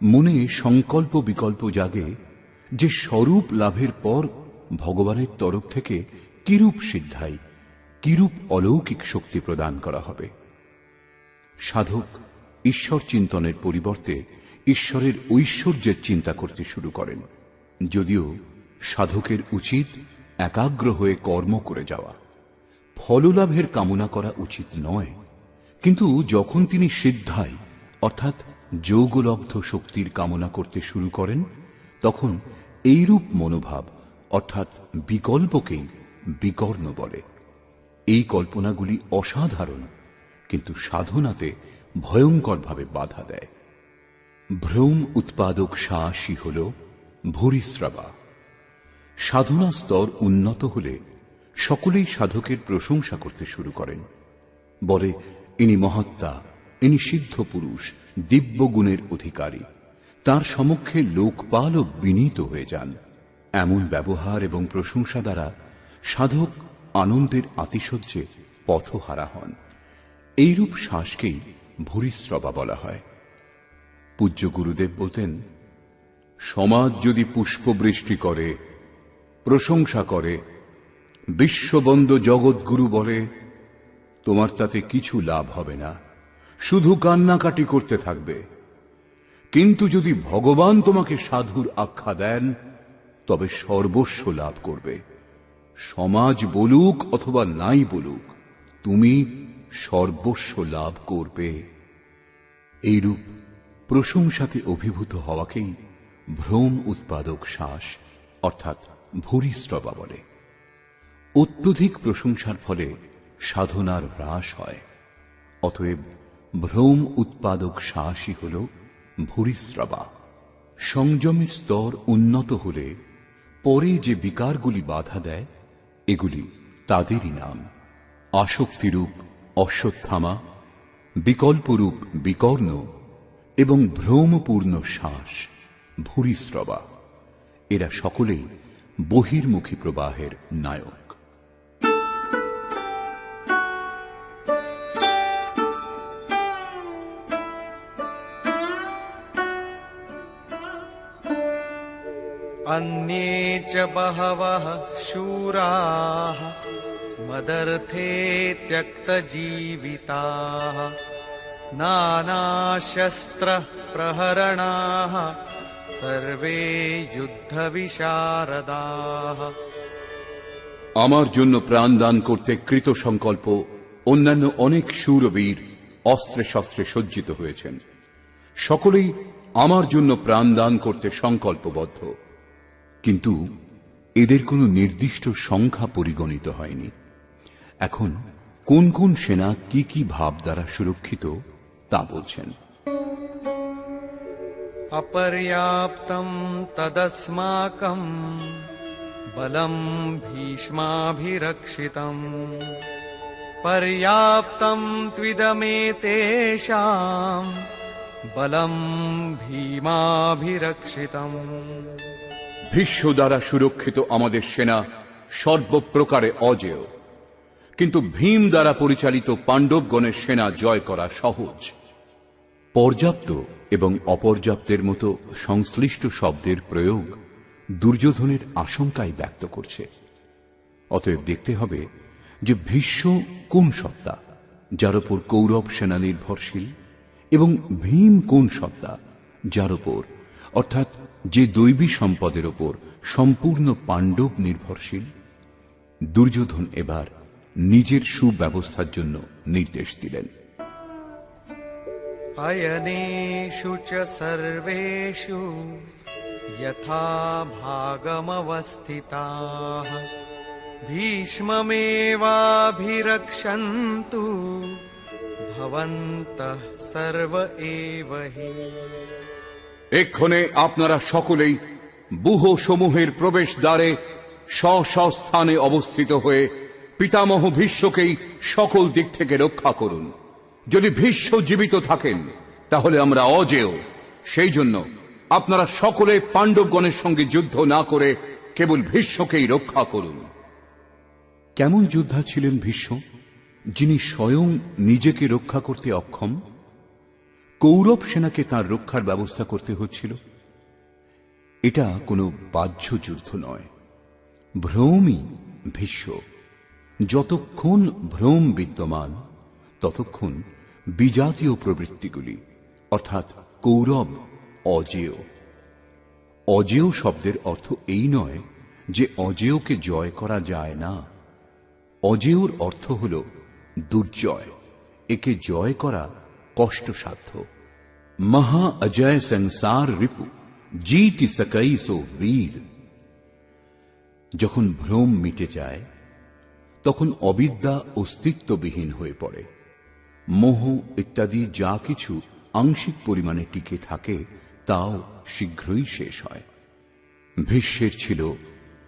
মনে সংকল্প বিকল্প জাগে যে স্বরূপ লাভের পর ভগবানের তরফ থেকে কিরূপ সিদ্ধাই, কিরূপ অলৌকিক শক্তি প্রদান করা হবে। সাধক ঈশ্বর চিন্তনের পরিবর্তে ঈশ্বরের ঐশ্বর্যের চিন্তা করতে শুরু করেন, যদিও সাধকের উচিত একাগ্র হয়ে কর্ম করে যাওয়া। ফললাভের কামনা করা উচিত নয়, কিন্তু যখন তিনি সিদ্ধায় অর্থাৎ যোগলব্ধ শক্তির কামনা করতে শুরু করেন, তখন এইরূপ মনোভাব অর্থাৎ বিকল্পকেই বিকর্ণ বলে। এই কল্পনাগুলি অসাধারণ, কিন্তু সাধনাতে ভয়ঙ্করভাবে বাধা দেয়। ভ্রম উৎপাদক সাহসী হল ভূরিশ্রবা। সাধনা স্তর উন্নত হলে সকলেই সাধকের প্রশংসা করতে শুরু করেন, বলে ইনি মহাত্মা, ইনি সিদ্ধ পুরুষ, দিব্য গুণের অধিকারী। তার সমক্ষে লোকপালও বিনীত হয়ে যান। এমন ব্যবহার এবং প্রশংসা দ্বারা সাধক আনন্দের আতিশয্যে পথহারা হন। এইরূপ শ্বাসকেই ভূরিশ্রবা বলা হয়। পূজ্য গুরুদেব বলতেন, সমাজ যদি পুষ্পবৃষ্টি করে, প্রশংসা করে, বিশ্ববন্দ জগৎগুরু বলে, তোমার তাতে কিছু লাভ হবে না, শুধু কান্নাকাটি করতে থাকবে। কিন্তু যদি ভগবান তোমাকে সাধুর আখ্যা দেন, তবে সর্বস্ব লাভ করবে। সমাজ বলুক অথবা নাই বলুক, তুমি সর্বস্ব লাভ করবে। এইরূপ প্রশংসাতে অভিভূত হওয়াকেই ভ্রম উৎপাদক শ্বাস অর্থাৎ ভূরিশ্রবা বলে। অত্যধিক প্রশংসার ফলে সাধনার হ্রাস হয়। অতএব ভ্রম উৎপাদক শ্বাসই হল ভূরিশ্রবা। সংযমের স্তর উন্নত হলে পরে যে বিকারগুলি বাধা দেয়, এগুলি তাদেরই নাম। আসক্তিরূপ অশ্বত্থামা, বিকল্পরূপ বিকর্ণ এবং ভ্রমপূর্ণ শ্বাস ভূরিশ্রবা। এরা সকলেই বহির্মুখী প্রবাহের নায়ক। अन्ये च बहवः शूराः मदर्थे त्यक्तजीविताः नानाशस्त्रः प्रहरणाः सर्वे युद्धविशारदाः। আমার জন্য প্রাণদান করতে কৃত সংকল্প অন্যান্য অনেক শূরবীর অস্ত্রে শস্ত্রে সজ্জিত হয়েছেন। সকলেই আমার জন্য প্রাণদান করতে সংকল্পবদ্ধ, কিন্তু এদের কোনো নির্দিষ্ট সংখ্যা পরিগণিত হয়নি। এখন কোন কোন সেনা কি কি ভাব দ্বারা সুরক্ষিত তা বলছেন। अपर्याप्तं तदस्माकं बलं भीष्माभिरक्षितम् पर्याप्तं त्विदमेतेषां बलं भीमाभिरक्षितम्। ভীষ্ম দ্বারা সুরক্ষিত আমাদের সেনা সর্বপ্রকারে অজেয়, কিন্তু ভীম দ্বারা পরিচালিত পাণ্ডবগণের সেনা জয় করা সহজ। পর্যাপ্ত এবং অপর্যাপ্তের মতো সংশ্লিষ্ট শব্দের প্রয়োগ দুর্যোধনের আশঙ্কাই ব্যক্ত করছে। অতএব দেখতে হবে যে ভীষ্ম কোন সত্তা যার উপর কৌরব সেনা নির্ভরশীল, এবং ভীম কোন সত্তা যার উপর অর্থাৎ যে দৈবী সম্পদের উপর সম্পূর্ণ পাণ্ডব নির্ভরশীল। দুর্যোধন এবার নিজের সুব্যবস্থার জন্য নির্দেশ দিলেন। अयनेषु च सर्वेषु यथा भागमवस्थिताः भीष्ममेवाभिरक्षन्तु भवन्तः सर्व एव हि। এক্ষণে আপনারা সকলেই ব্যূহ সমূহের প্রবেশ দ্বারে স্ব স্থানে অবস্থিত হয়ে পিতামহ ভীষ্মকেই সকল দিক থেকে রক্ষা করুন। যদি ভীষ্ম জীবিত থাকেন তাহলে আমরা অজেয়। সেই জন্য আপনারা সকলে পাণ্ডবগণের সঙ্গে যুদ্ধ না করে কেবল ভীষ্মকেই রক্ষা করুন। কেমন যোদ্ধা ছিলেন ভীষ্ম, যিনি স্বয়ং নিজেকে রক্ষা করতে অক্ষম? কৌরব সেনাকে তাঁর রক্ষার ব্যবস্থা করতে হচ্ছিল। এটা কোনো বাহ্য যুদ্ধ নয়, ভ্রমই ভীষ্ম। যতক্ষণ ভ্রম বিদ্যমান ততক্ষণ বিজাতীয় প্রবৃত্তিগুলি অর্থাৎ কৌরব অজেয়। অজেয় শব্দের অর্থ এই নয় যে অজেয়কে জয় করা যায় না। অজেয়র অর্থ হল দুর্জয়, একে জয় করা কষ্টসাধ্য। মহা অজয় সংসার রিপু जीति सकई सो वीर। যখন ভ্রম মিটে যায় তখন অবিদ্যা অস্তিত্ববিহীন হয়ে পড়ে। মোহ ইত্যাদি যা কিছু আংশিক পরিমাণে টিকে থাকে তাও শীঘ্রই শেষ হয়। ভীষ্মের ছিল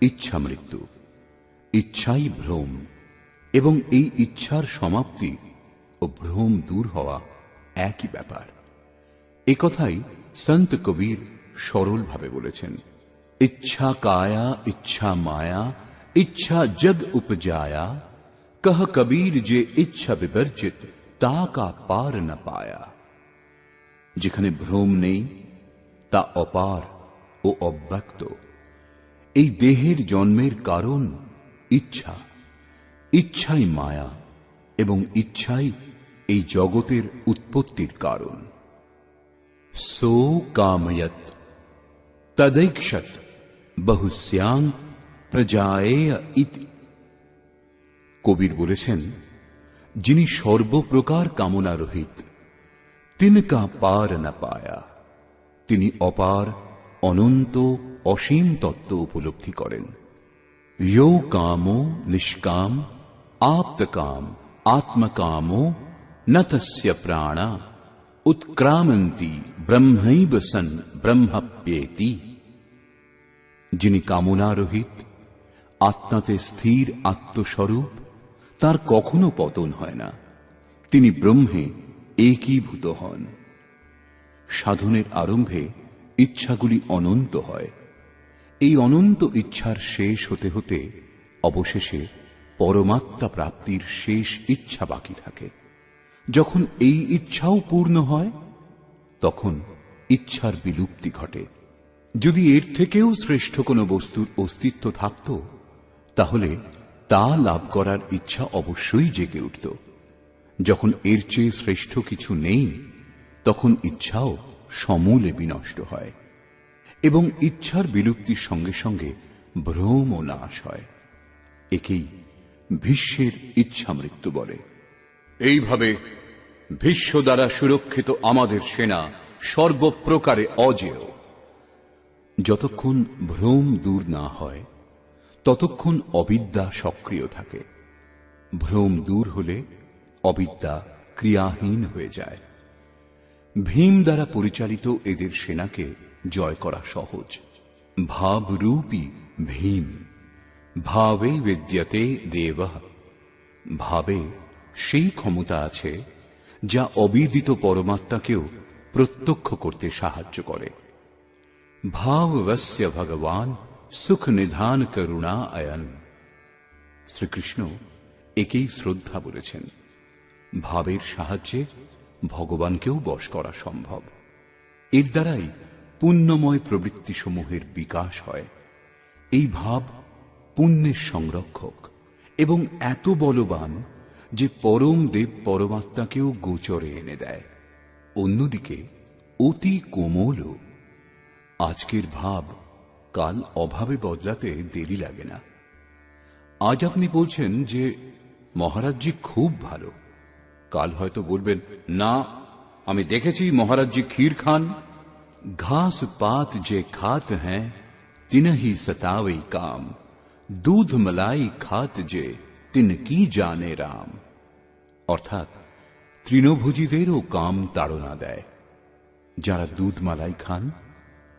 ইচ্ছা মৃত্যু, ইচ্ছাই ভ্রম, এবং এই ইচ্ছার সমাপ্তি ও ভ্রম দূর হওয়া একই ব্যাপার। এ কথাই সন্ত কবির সরলভাবে বলেছেন, इच्छा काया इच्छा माया इच्छा जग उपजाया, कह कबीर जे इच्छा विवर्जित ता का पार न पाया। যেখানে ভ্রম নেই তা অপার ও অব্যক্ত। এই দেহের জন্মের কারণ ইচ্ছা, ইচ্ছাই মায়া, এবং ইচ্ছাই এই জগতের উৎপত্তির কারণ। সো কাময়ত তदैक्षत বহুশ্যাং প্রজায়েয় ইতি। কবির বলেছেন, যিনি সর্বপ্রকার কামনা রহিত, তিনকা পার না পায়া, তিনি অপার, অনন্ত, অসীম তত্ত্ব উপলব্ধি করেন। यो कामो निष्काम आप्तकाम आत्मकामो न तस्य प्राणा उत्क्रामन्ति ब्रह्मैव सन् ब्रह्मप्येति। যিনি কামনা রহিত, আত্মাতে স্থির আত্মস্বরূপ, তার কখনো পতন হয় না, তিনি ব্রহ্মে একীভূত হন। সাধনের আরম্ভে ইচ্ছাগুলি অনন্ত হয়। এই অনন্ত ইচ্ছার শেষ হতে হতে অবশেষে পরমাত্মা প্রাপ্তির শেষ ইচ্ছা বাকি থাকে। যখন এই ইচ্ছাও পূর্ণ হয় তখন ইচ্ছার বিলুপ্তি ঘটে। যদি এর থেকেও শ্রেষ্ঠ কোনো বস্তুর অস্তিত্ব থাকত তাহলে তা লাভ করার ইচ্ছা অবশ্যই জেগে উঠত। যখন এর চেয়ে শ্রেষ্ঠ কিছু নেই তখন ইচ্ছাও সমূলে বিনষ্ট হয়, এবং ইচ্ছার বিলুপ্তির সঙ্গে সঙ্গে ভ্রম ও নাশ হয়। একেই ভীষ্মের ইচ্ছা মৃত্যু বলে। এইভাবে ভীষ্ম দ্বারা সুরক্ষিত আমাদের সেনা সর্বপ্রকারে অজেয়। যতক্ষণ ভ্রম দূর না হয় ততক্ষণ অবিদ্যা সক্রিয় থাকে। ভ্রম দূর হলে অবিদ্যা ক্রিয়াহীন হয়ে যায়। ভীম দ্বারা পরিচালিত এদের সেনাকে জয় করা সহজ। ভাবরূপী ভীম ভাবে বিদ্যতে দেবঃ। ভাবে সেই ক্ষমতা আছে যা অবিদিত পরমাত্মাকেও প্রত্যক্ষ করতে সাহায্য করে। ভাববস্য ভগবান সুখ নিধান করুণা আয়ন। শ্রীকৃষ্ণ একেই শ্রদ্ধা বলেছেন। ভাবের সাহায্যে ভগবানকেও বশ করা সম্ভব। এর দ্বারাই পুণ্যময় প্রবৃত্তিসমূহের বিকাশ হয়। এই ভাব পুণ্যের সংরক্ষক এবং এত বলবান যে পরম দেব পরমাত্মাকেও গোচরে এনে দেয়। অন্যদিকে অতি কোমলও। আজকের ভাব কাল অভাবে বদলাতে দেরি লাগে না। আজ আপনি বলছেন যে মহারাজজি খুব ভালো, কাল হয়তো বলবেন, না, আমি দেখেছি মহারাজজি ক্ষীর খান। ঘাস পাত যে খাত হ্যাঁ তিনহি সতাওই কাম, দুধ মলাই খাত যে তিন কি জানে রাম। অর্থাৎ তৃণভোজীদেরও কাম তাড়না দেয়। যারা দুধ মালাই খান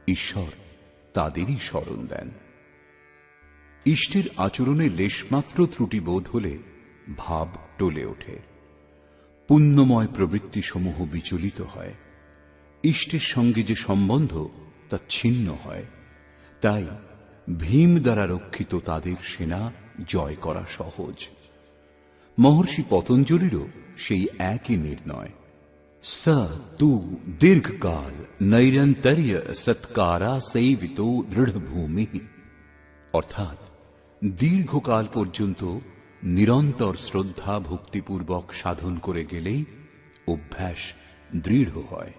ঈশ্বর তাদেরই স্মরণ দেন। ইষ্টের আচরণে লেশমাত্র ত্রুটি বোধ হলে ভাব টলে ওঠে। পুণ্যময় প্রবৃত্তিসমূহ বিচলিত হয়। ইষ্টের সঙ্গে যে সম্বন্ধ তা ছিন্ন হয়। তাই ভীম দ্বারা রক্ষিত তাদের সেনা জয় করা সহজ। মহর্ষি পতঞ্জলিরও সেই একই নির্ণয়। স তু দীর্ঘকাল নৈরন্তর্য সৎকারা সেবিত দৃঢ়ভূমি। অর্থাৎ দীর্ঘকাল পর্যন্ত নিরন্তর শ্রদ্ধা ভক্তিপূর্বক সাধন করে গেলেই অভ্যাস দৃঢ় হয়।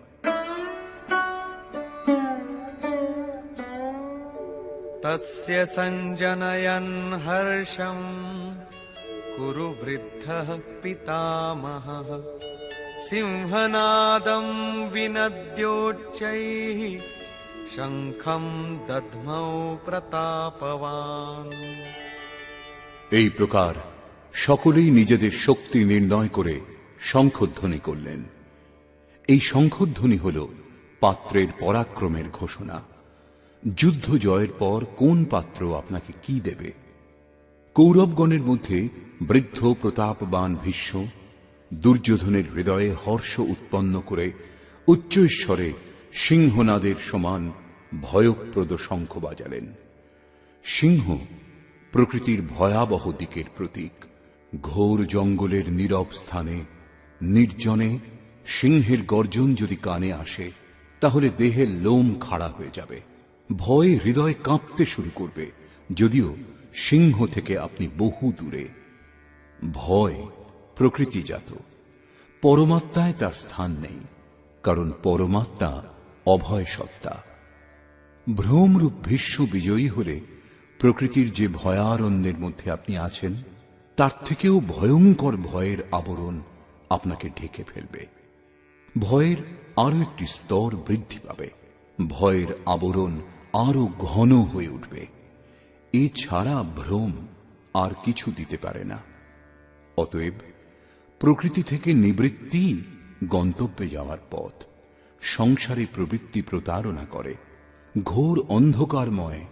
तस्य सञ्जनयन् हर्षं कुरु वृद्धः पितामहः सिंहनादं विनद्योच्चैः शङ्खं दध्मौ प्रतापवान्। এই প্রকার সকলেই নিজেদের শক্তি নির্ণয় করে শঙ্খধ্বনি করলেন। এই শঙ্খধ্বনি হল পাত্রের পরাক্রমের ঘোষণা। যুদ্ধ জয়ের পর কোন পাত্র আপনাকে কি দেবে? কৌরবগণের মধ্যে বৃদ্ধ প্রতাপবান ভীষ্ম দুর্যোধনের হৃদয়ে হর্ষ উৎপন্ন করে উচ্চৈঃস্বরে সিংহনাদের সমান ভয়প্রদ শঙ্খ বাজালেন। সিংহ প্রকৃতির ভয়াবহ দিকের প্রতীক। ঘোর জঙ্গলের নীরব স্থানে নির্জনে সিংহের গর্জন যদি কানে আসে, তাহলে দেহের লোম খাড়া হয়ে যাবে, ভয়ে হৃদয় কাঁপতে শুরু করবে। যদিও সিংহ থেকে আপনি বহু দূরে। ভয় প্রকৃতিজাত, পরমাত্মায় তার স্থান নেই, কারণ পরমাত্মা অভয় সত্তা। ভ্রমরূপ ভীষ্ম বিজয়ী হলে প্রকৃতির যে ভয়ারণ্যের মধ্যে আপনি আছেন, তার থেকেও ভয়ঙ্কর ভয়ের আবরণ আপনাকে ঢেকে ফেলবে। ভয়ের আরো একটি স্তর বৃদ্ধি পাবে, ভয়ের আবরণ আরো ঘন হয়ে উঠবে। এছাড়া ভ্রম আর কিছু দিতে পারে না। অতএব প্রকৃতি থেকে নিবৃত্তি গন্তব্যে যাওয়ার পথ। সংসারে প্রবৃত্তি প্রতারণা করে, ঘোর অন্ধকারময়।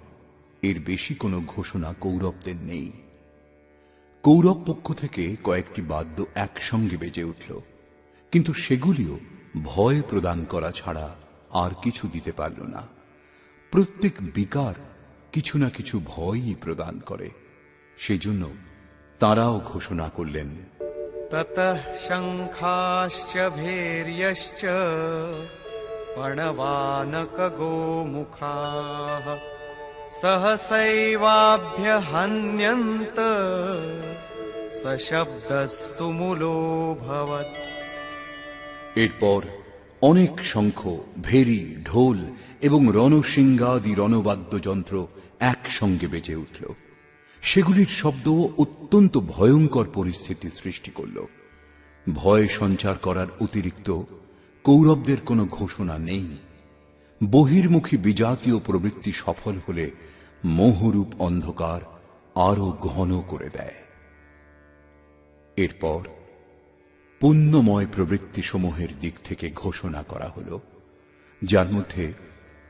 এর বেশি কোনো ঘোষণা কৌরবদের নেই। কৌরব পক্ষ থেকে কয়েকটি বাদ্য একসঙ্গে বেজে উঠল, কিন্তু সেগুলিও ভয় প্রদান করা ছাড়া আর কিছু দিতে পারল না। প্রত্যেক বিকার কিছু না কিছু ভয়ই প্রদান করে। সেজন্য তারাও ঘোষণা করলেন, ततः शङ्खाश्च भैर्यश्च पणवानकगोमुखाः सहसैवाभ्यहन्यन्त सशब्दस्तु मूलोऽभवत्। এরপর অনেক শঙ্খ, ভেরি, ঢোল এবং রণশৃঙ্গাদি রণবাদ্যযন্ত্র একসঙ্গে বেজে উঠল। সেগুলির শব্দ অত্যন্ত ভয়ঙ্কর পরিস্থিতি সৃষ্টি করল। ভয় সঞ্চার করার অতিরিক্ত কৌরবদের কোনো ঘোষণা নেই। বহির্মুখী বিজাতীয় প্রবৃত্তি সফল হলে মোহরূপ অন্ধকার আরো ঘন করে দেয়। এরপর পুণ্যময় প্রবৃত্তিসমূহের দিক থেকে ঘোষণা করা হল, যার মধ্যে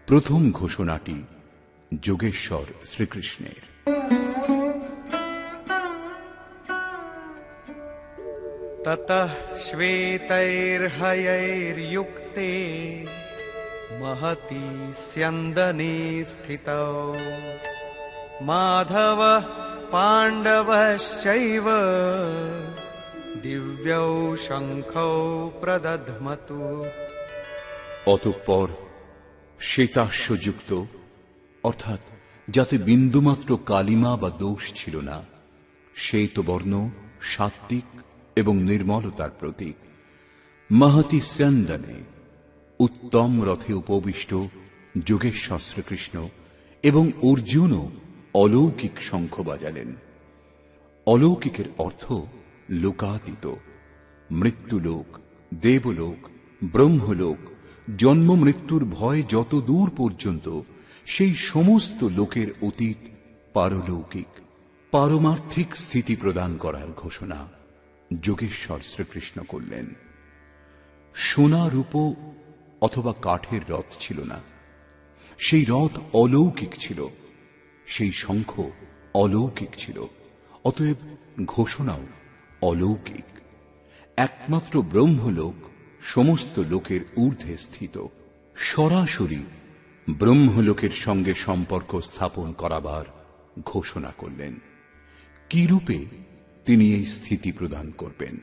প্রথম ঘোষণাটি যোগেশ্বর শ্রীকৃষ্ণের। ततः श्वेतैर्हयैर्युक्ते महति स्यन्दने स्थितौ माधवः पाण्डवश्चैव दिव्यौ शङ्खौ प्रदध्मतु। অতঃপর শ্বেতাশ্বযুক্ত, অর্থাৎ যাতে বিন্দুমাত্র কালিমা বা দোষ ছিল না, শ্বেতবর্ণ, সাত্ত্বিক এবং নির্মলতার প্রতীক মহতি স্যন্দনে উত্তম রথে উপবিষ্ট যোগেশ্বর শ্রীকৃষ্ণ এবং অর্জুনও অলৌকিক শঙ্খ বাজালেন। অলৌকিকের অর্থ লোকাতীত। মৃত্যুলোক, দেবলোক, ব্রহ্মলোক, জন্ম মৃত্যুর ভয় যত দূর পর্যন্ত, সেই সমস্ত লোকের অতীত পারলৌকিক, পারমার্থিক স্থিতি প্রদান করার ঘোষণা যোগেশ্বর শ্রীকৃষ্ণ করলেন। সোনা, রূপ অথবা কাঠের রথ ছিল না, সেই রথ অলৌকিক ছিল, সেই শঙ্খ অলৌকিক ছিল। অতএব ঘোষণাও অলৌকিক। একমাত্র ব্রহ্মলোক সমস্ত লোকের ঊর্ধ্বে স্থিত। সরাসরি ব্রহ্মলোকের সঙ্গে সম্পর্ক স্থাপন করাবার ঘোষণা করলেন। কি রূপে তিনি এই স্থিতি প্রদান করবেন?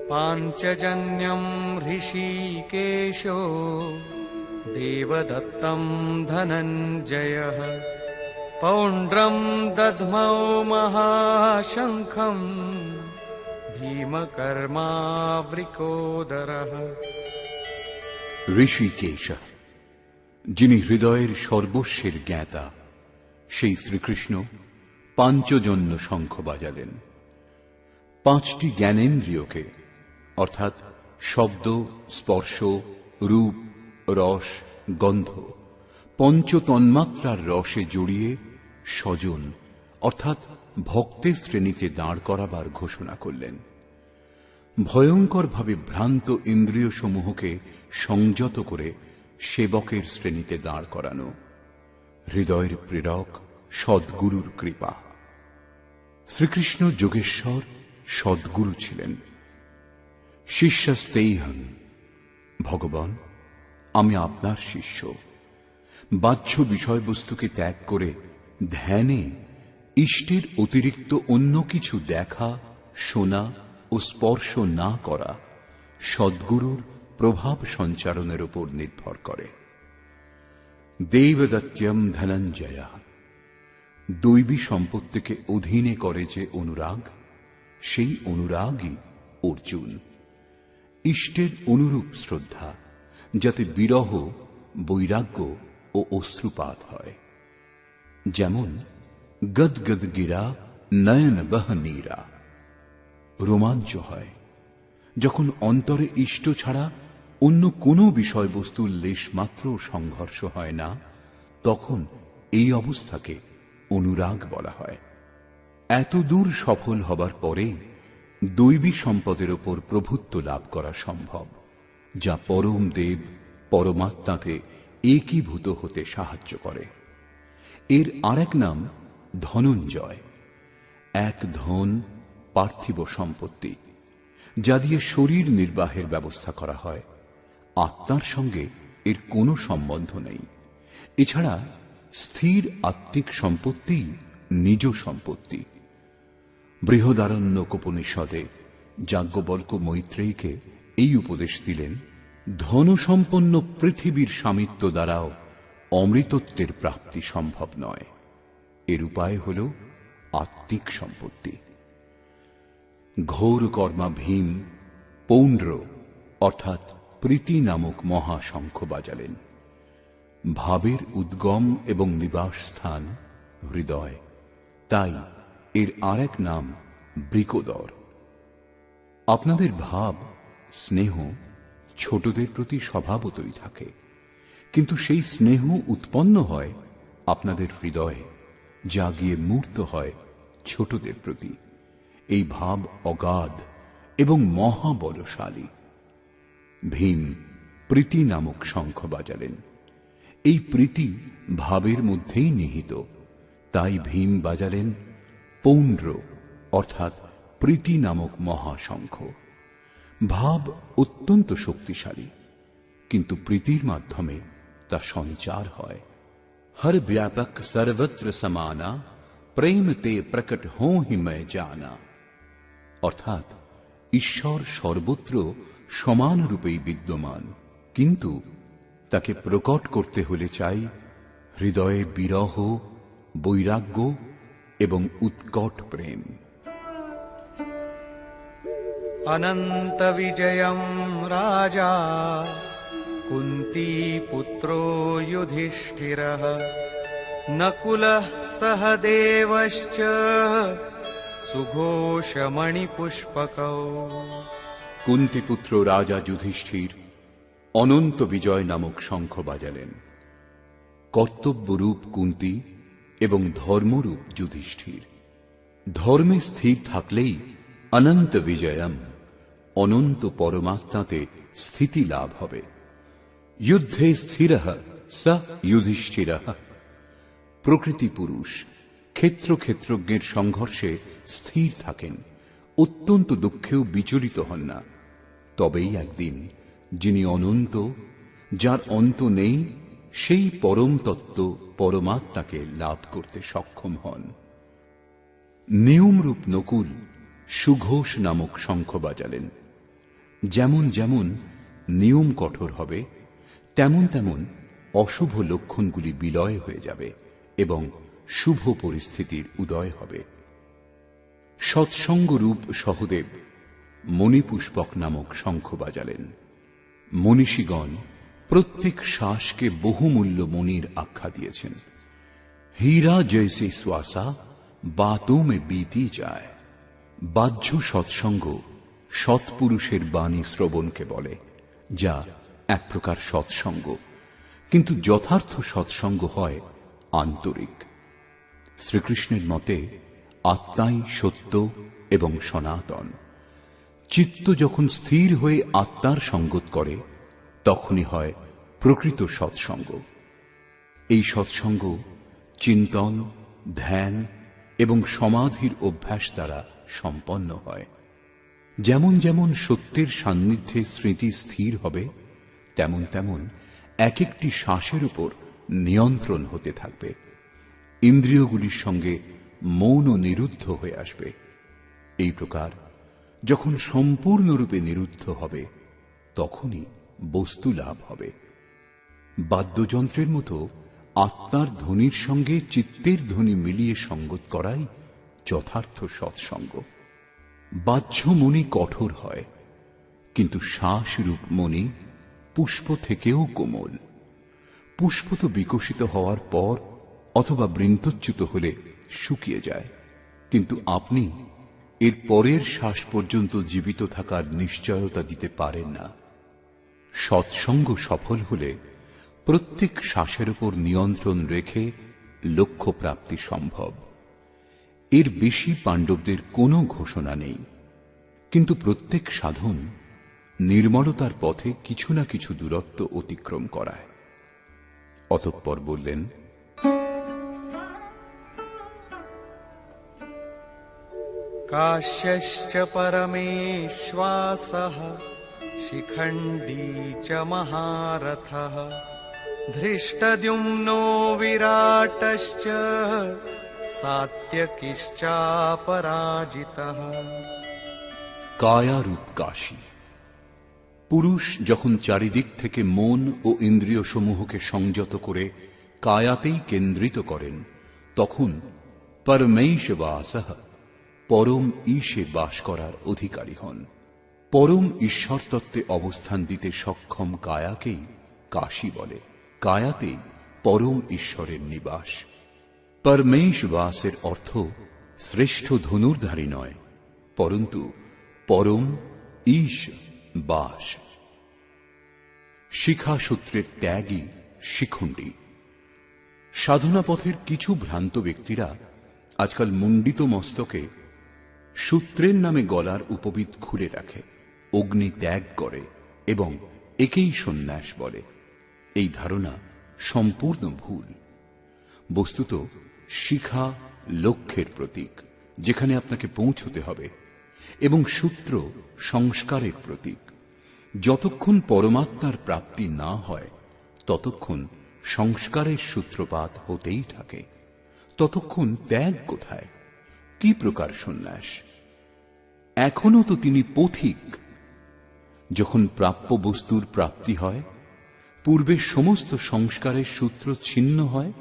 पाञ्चजन्यं ऋषिकेशो देवदत्तं धनञ्जयः पौण्ड्रं दध्मौ महाशङ्खं भीमकर्मावृकोदरः ঋষিকেশ, যিনি হৃদয়ের সর্বস্বের জ্ঞাতা, সেই শ্রীকৃষ্ণ পাঞ্চজন্য শঙ্খ বাজালেন। পাঁচটি জ্ঞানেন্দ্রিয়কে অর্থাৎ শব্দ, স্পর্শ, রূপ, রস, গন্ধ, পঞ্চতন্মাত্রার রসে জড়িয়ে স্বজন অর্থাৎ ভক্তের শ্রেণীতে দাঁড় করাবার ঘোষণা করলেন। ভয়ঙ্করভাবে ভ্রান্ত ইন্দ্রিয় সমূহকে সংযত করে সেবকের শ্রেণীতে দাঁড় করানো হৃদয়ের প্রেরক সদ্গুরুর কৃপা। শ্রীকৃষ্ণ যোগেশ্বর সদ্গুরু ছিলেন। শিষ্যস্তেহং, ভগবান আমি আপনার শিষ্য। বাহ্য বিষয়বস্তুকে ত্যাগ করে ধ্যানে ইষ্টের অতিরিক্ত অন্য কিছু দেখা, শোনা ও স্পর্শ না করা সদ্গুরুর প্রভাব সঞ্চারণের উপর নির্ভর করে। দেবদত্যম ধনঞ্জয়, দৈবী সম্পত্তিকে অধীনে করে যে অনুরাগ, সেই অনুরাগই অর্জুন। ইষ্টের অনুরূপ শ্রদ্ধা, যাতে বিরহ, বৈরাগ্য ও অশ্রুপাত হয়। যেমন গদগদ গিরা নয়ন বহ নীরা, রোমাঞ্চ হয় যখন অন্তরে ইষ্ট ছাড়া অন্য কোনো বিষয়বস্তুর লেশমাত্র সংঘর্ষ হয় না, তখন এই অবস্থাকে অনুরাগ বলা হয়। এত দূর সফল হবার পরে দৈবী সম্পদের ওপর প্রভুত্ব লাভ করা সম্ভব, যা পরম দেব পরমাত্মাতে একীভূত হতে সাহায্য করে। এর আরেক নাম ধনঞ্জয়। এক ধন পার্থিব সম্পত্তি, যা দিয়ে শরীর নির্বাহের ব্যবস্থা করা হয়। আত্মার সঙ্গে এর কোনো সম্বন্ধ নেই। এছাড়া স্থির আত্মিক সম্পত্তি নিজ সম্পত্তি। বৃহদারণ্যকোপনিষদে যাজ্ঞবল্ক্য মৈত্রেয়ীকে এই উপদেশ দিলেন, ধনসম্পন্ন পৃথিবীর স্বামিত্ব দ্বারাও অমৃতত্বের প্রাপ্তি সম্ভব নয়। এর উপায় হল আত্মিক সম্পত্তি। ঘোর কর্মা ভীম পৌণ্ড্র অর্থাৎ প্রীতি নামক মহাশঙ্খ বাজালেন। ভাবের উদ্গম এবং নিবাস স্থান হৃদয়, তাই এর আরেক নাম বৃকোদর। আপনাদের ভাব, স্নেহ ছোটদের প্রতি স্বভাবতই থাকে, কিন্তু সেই স্নেহ উৎপন্ন হয় আপনাদের হৃদয়ে, যা গিয়ে মূর্ত হয় ছোটদের প্রতি। এই ভাব অগাধ এবং মহাবলশালী। ভীম প্রীতি নামক শঙ্খ বাজালেন। এই প্রীতি ভাবের মধ্যেই নিহিত, তাই ভীম বাজালেন পৌণ্ড্র অর্থাৎ প্রীতি নামক মহাশঙ্খ। ভাব অত্যন্ত শক্তিশালী, কিন্তু প্রীতির মাধ্যমে তা সঞ্চার হয়। হর ব্যাপক সর্বত্র সমানা, প্রেম তে প্রকট হোঁ হি मैं জানা। অর্থাৎ ঈশ্বর সর্বত্র সমান রূপেই বিদ্যমান, কিন্তু তাকে প্রকট করতে হলে চাই হৃদয়ে বিরহ, বৈরাগ্য এবং উৎকট প্রেম। অনন্ত বিজয়ম রাজা কুন্তী পুত্র যুধিষ্ঠিরঃ নকুলঃ সহদেবশ্চ সুঘোষমণিপুষ্পকৌ। কুন্তিপুত্র রাজা যুধিষ্ঠির অনন্ত বিজয় নামক শঙ্খ বাজালেন। কর্তব্যরূপ কুন্তি এবং ধর্মরূপ যুধিষ্ঠির। ধর্মে স্থির থাকলেই অনন্ত বিজয়ম, অনন্ত পরমাত্মাতে স্থিতি লাভ হবে। যুদ্ধে স্থিরঃ স যুধিষ্ঠিরঃ। প্রকৃতি পুরুষ ক্ষেত্র ক্ষেত্রজ্ঞের সংঘর্ষে স্থির থাকেন, অত্যন্ত দুঃখেও বিচলিত হন না। তবেই একদিন যিনি অনন্ত, যার অন্ত নেই, সেই পরম তত্ত্ব পরমাত্মাকে লাভ করতে সক্ষম হন। নিয়মরূপ নকুল সুঘোষ নামক শঙ্খ বাজালেন। যেমন যেমন নিয়ম কঠোর হবে, তেমন তেমন অশুভ লক্ষণগুলি বিলয় হয়ে যাবে এবং শুভ পরিস্থিতির উদয় হবে। সৎসঙ্গরূপ সহদেব মণিপুষ্পক নামক শঙ্খ বাজালেন। মনীষীগণ প্রত্যেক শ্বাসকে বহুমূল্য মণির আখ্যা দিয়েছেন। হীরা জৈসে শ্বাসা বাতোं में बीती যায়। বাহ্য সৎসঙ্গ সৎপুরুষের বাণী শ্রবণকে বলে, যা এক প্রকার সৎসঙ্গ, কিন্তু যথার্থ সৎসঙ্গ হয় আন্তরিক। শ্রীকৃষ্ণের মতে আত্মাই সত্য এবং সনাতন। চিত্ত যখন স্থির হয়ে আত্মার সঙ্গত করে, তখনই হয় প্রকৃত সৎসঙ্গ। এই সৎসঙ্গ চিন্তন, ধ্যান এবং সমাধির অভ্যাস দ্বারা সম্পন্ন হয়। যেমন যেমন সত্যের সান্নিধ্যে স্মৃতি স্থির হবে, তেমন তেমন এক একটি শ্বাসের উপর নিয়ন্ত্রণ হতে থাকবে। ইন্দ্রিয়গুলির সঙ্গে মৌন নিরুদ্ধ হয়ে আসবে। এই প্রকার যখন সম্পূর্ণরূপে নিরুদ্ধ হবে, তখনই বস্তু লাভ হবে। বাদ্যযন্ত্রের মতো আত্মার ধ্বনির সঙ্গে চিত্তের ধ্বনি মিলিয়ে সঙ্গত করাই যথার্থ সৎসঙ্গ। বাহ্য মণি কঠোর হয়, কিন্তু শ্বাসরূপ মণি পুষ্প থেকেও কোমল। পুষ্প তো বিকশিত হওয়ার পর অথবা বৃন্তচ্যুত হলে শুকিয়ে যায়, কিন্তু আপনি এর পরের শ্বাস পর্যন্ত জীবিত থাকার নিশ্চয়তা দিতে পারেন না। সৎসঙ্গ সফল হলে প্রত্যেক শ্বাসের উপর নিয়ন্ত্রণ রেখে লক্ষ্য প্রাপ্তি সম্ভব। এর বেশি পাণ্ডবদের কোনো ঘোষণা নেই, কিন্তু প্রত্যেক সাধন নির্মলতার পথে কিছু না কিছু দূরত্ব অতিক্রম করায়। অতঃপর বললেন, काश्यश्च परमेश्वासः शिखण्डी च महारथः धृष्टद्युम्नो विराटश्च सात्यकिश्चापराजितः। কায়ারূপ কাশী। পুরুষ যখন চারিদিক থেকে মন ও ইন্দ্রিয় সমূহকে সংযত করে কায়াতেই কেন্দ্রিত করেন, তখন পরমেশ্ববাসঃ পরম ঈশে বাস করার অধিকারী হন। পরম ঈশ্বর তত্ত্বে অবস্থান দিতে সক্ষম কায়াকেই কাশী বলে। কায়াতেই পরম ঈশ্বরের নিবাস। পরমেশ্ববাসের অর্থ শ্রেষ্ঠ ধনুর্ধারী নয়, পরন্তু পরম ঈশ বাস। শিখাসূত্রের ত্যাগই শিখণ্ডী। সাধনা পথের কিছু ভ্রান্ত ব্যক্তিরা আজকাল মুন্ডিত মস্তকে সূত্রের নামে গলার উপবিদ খুলে রাখে, অগ্নি ত্যাগ করে এবং একেই সন্ন্যাস বলে। এই ধারণা সম্পূর্ণ ভুল। বস্তুত শিখা লক্ষ্যের প্রতীক, যেখানে আপনাকে পৌঁছতে হবে, এবং সূত্র সংস্কারের প্রতীক। যতক্ষণ পরমাত্মার প্রাপ্তি না হয়, ততক্ষণ সংস্কারের সূত্রপাত হতেই থাকে। ততক্ষণ ত্যাগ কোথায়? কি প্রকার সন্ন্যাস? এখনো তো তিনি পথিক। যখন প্রাপ্য বস্তুর প্রাপ্তি হয়, পূর্বে সমস্ত সংস্কারের সূত্র ছিন্ন হয়,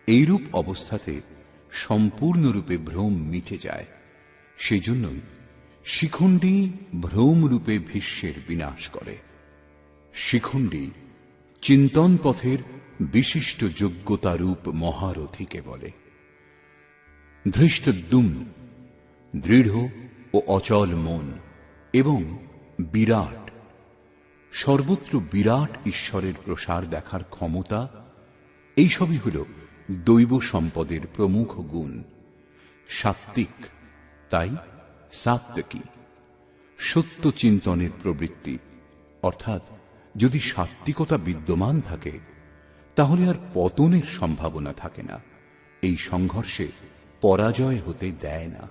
এইরূপ অবস্থাতে সম্পূর্ণরূপে ভ্রম মিটে যায়। সেজন্যই শিখণ্ডী ভ্রমরূপে ভীষ্মের বিনাশ করে। শিখণ্ডী চিন্তন পথের বিশিষ্ট যোগ্যতারূপ মহারথীকে বলে। ধৃষ্টদ্যুম্ন দৃঢ় ও অচল মন এবং বিরাট, সর্বত্র বিরাট ঈশ্বরের প্রসার দেখার ক্ষমতা, এইসবই হল দৈব সম্পদের প্রমুখ গুণ। সাত্ত্বিক, তাই সাত্ত্বিকী। সত্য চিন্তনের প্রবৃত্তি, অর্থাৎ যদি সাত্ত্বিকতা বিদ্যমান থাকে, তাহলে আর পতনের সম্ভাবনা থাকে না। এই সংঘর্ষে পরাজয় হতে দেয় না।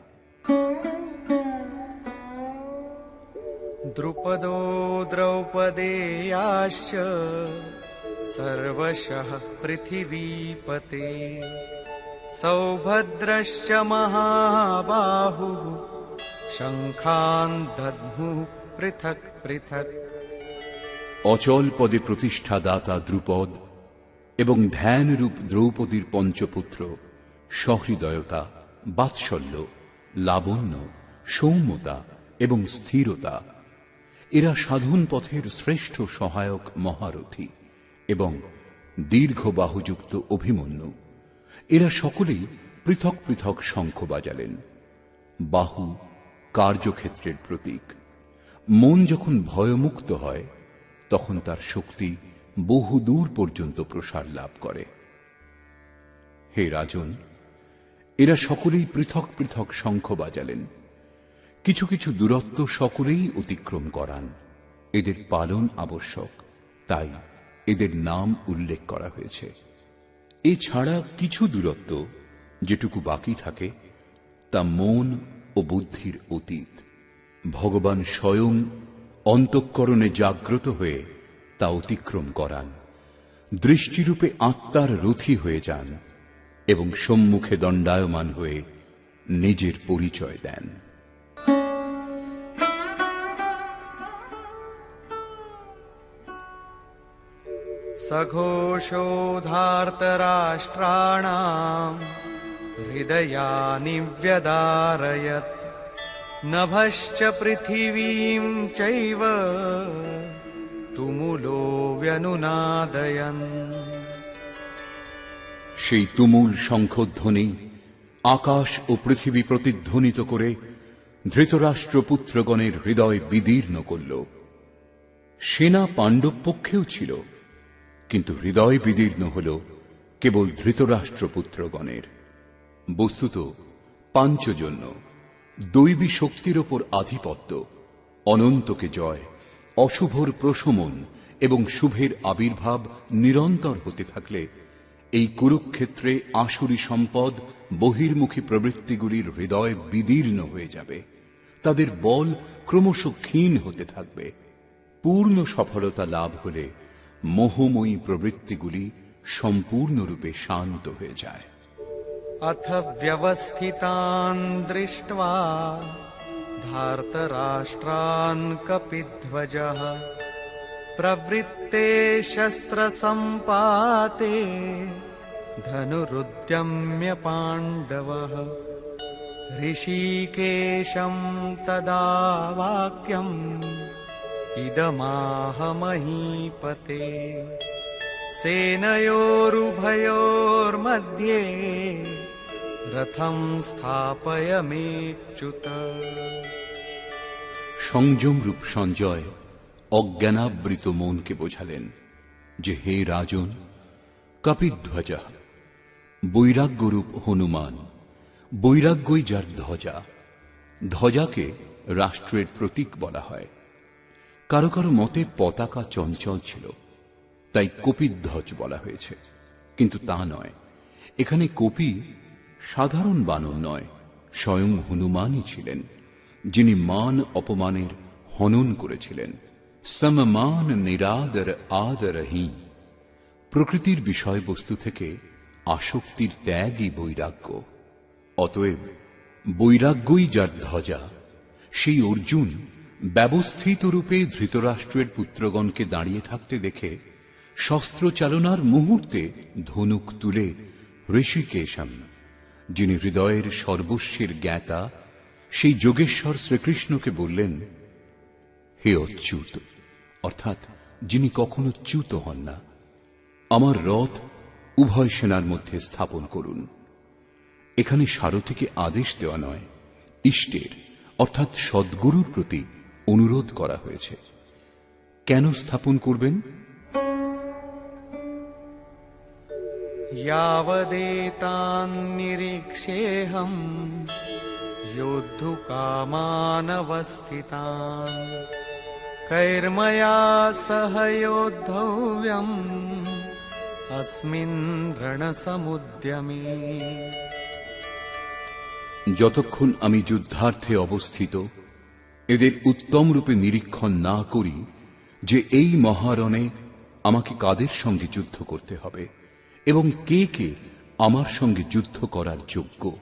দ্রুপদো দ্রৌপদেয়াশ্চ সর্বশঃ পৃথিবীপতে সৌভদ্রশ্চ মহাবাহুঃ শঙ্খান দধ্মুঃ পৃথক পৃথক। অচল পদে প্রতিষ্ঠা দাতা দ্রুপদ এবং ধ্যানরূপ দ্রৌপদীর পঞ্চপুত্র সহৃদয়তা, বাৎসল্য, লাবণ্য, সৌম্যতা এবং স্থিরতা। এরা সাধন পথের শ্রেষ্ঠ সহায়ক মহারথী এবং দীর্ঘ বাহুযুক্ত অভিমন্যু। এরা সকলেই পৃথক পৃথক শঙ্খ বাজালেন। বাহু কার্যক্ষেত্রের প্রতীক। মন যখন ভয়মুক্ত হয় তখন তার শক্তি বহু দূর পর্যন্ত প্রসার লাভ করে। হে রাজন, এরা সকলেই পৃথক পৃথক শঙ্খ বাজালেন। কিছু কিছু দূরত্ব সকলেই অতিক্রম করান। এদের পালন আবশ্যক, তাই এদের নাম উল্লেখ করা হয়েছে। এছাড়া কিছু দূরত্ব যেটুকু বাকি থাকে তা মন ও বুদ্ধির অতীত। ভগবান স্বয়ং অন্তঃকরণে জাগ্রত হয়ে তা অতিক্রম করান, দৃষ্টিরূপে আত্মার রথী হয়ে যান এবং সম্মুখে দণ্ডায়মান হয়ে নিজের পরিচয় দেন। सघोषोधार्तराष्ट्राणाम् हृदयानि व्यदारयत् नभश्च पृथिवीं चैव तुमुलो व्यनुनादयन्। সেই তুমুল শঙ্খধ্বনি আকাশ ও পৃথিবী প্রতিধ্বনিত করে ধৃতরাষ্ট্রপুত্রগণের হৃদয় বিদীর্ণ করল। সেনা পাণ্ডব পক্ষেও ছিল, কিন্তু হৃদয় বিদীর্ণ হল কেবল ধৃতরাষ্ট্রপুত্রগণের। বস্তুত পাঞ্চজন্য দৈবী শক্তির ওপর আধিপত্য, অনন্তকে জয়, অশুভর প্রশমন এবং শুভের আবির্ভাব নিরন্তর হতে থাকলে এই কুরুক্ষেত্রে আসুরী সম্পদ বহির্মুখী প্রবৃত্তিগুলির হৃদয় বিদীর্ণ হয়ে যাবে। তাদের বল ক্রমশ ক্ষীণ হতে থাকবে। পূর্ণ সফলতা লাভ হলে মোহময়ী প্রবৃত্তিগুলি সম্পূর্ণরূপে শান্ত হয়ে যায়। अथ व्यवस्थितान् दृष्ट्वा धार्तराष्ट्रान् कपिध्वजः प्रवृत्ते शस्त्रसम्पाते धनुरुद्यम्य पाण्डवः। ऋषिकेशं तदा वाक्यम् इदमाह महीपते सेनयोरुभयोर्मध्ये रथं स्थापयमेच्युत। সংযম রূপ সঞ্জয় অজ্ঞানাবৃত মনকে বোঝালেন যে, হে রাজন, কপিধ্বজা বৈরাগ্যরূপ হনুমান, বৈরাগ্যই যার ধ্বজা। ধ্বজাকে রাষ্ট্রের প্রতীক বলা হয়। কারো কারো মতে পতাকা চঞ্চল ছিল, তাই কপিধ্বজ বলা হয়েছে, কিন্তু তা নয়। এখানে কপি সাধারণ বানর নয়, স্বয়ং হনুমানই ছিলেন, যিনি মান অপমানের হনন করেছিলেন। সমমান নিরাদর আদরহীন। প্রকৃতির বিষয়বস্তু থেকে আসক্তির ত্যাগই বৈরাগ্য। অতএব বৈরাগ্যই যার ধ্বজা। সেই অর্জুন ব্যবস্থিত রূপে ধৃতরাষ্ট্রের পুত্রগণকে দাঁড়িয়ে থাকতে দেখে শস্ত্র চালনার মুহূর্তে ধনুক তুলে ঋষিকেশম, যিনি হৃদয়ের সর্বস্বের জ্ঞাতা, সেই যোগেশ্বর শ্রীকৃষ্ণকে বললেন, হে অচ্যুত, অর্থাৎ যিনি কখনো চ্যুত হন না, আমার রথ উভয় সেনার মধ্যে স্থাপন করুন। এখানে সারথীকে আদেশ দেওয়া নয়, ইষ্টের অর্থাৎ সদ্গুরুর প্রতি অনুরোধ করা হয়েছে। কেন স্থাপন করবেন? यावदेतान्निरीक्षेऽहम् योद्धुकामानवस्थितान् कैर्मया सह योद्धव्यम् अस्मिन् रणसमुद्यमे। যতক্ষণ আমি যুদ্ধার্থে অবস্থিত এদের উত্তম রূপে নিরীক্ষণ না করি যে এই মহারণে আমাকে কাদের সঙ্গে যুদ্ধ করতে হবে এবং কে কে আমার সঙ্গে যুদ্ধ করার যোগ্য।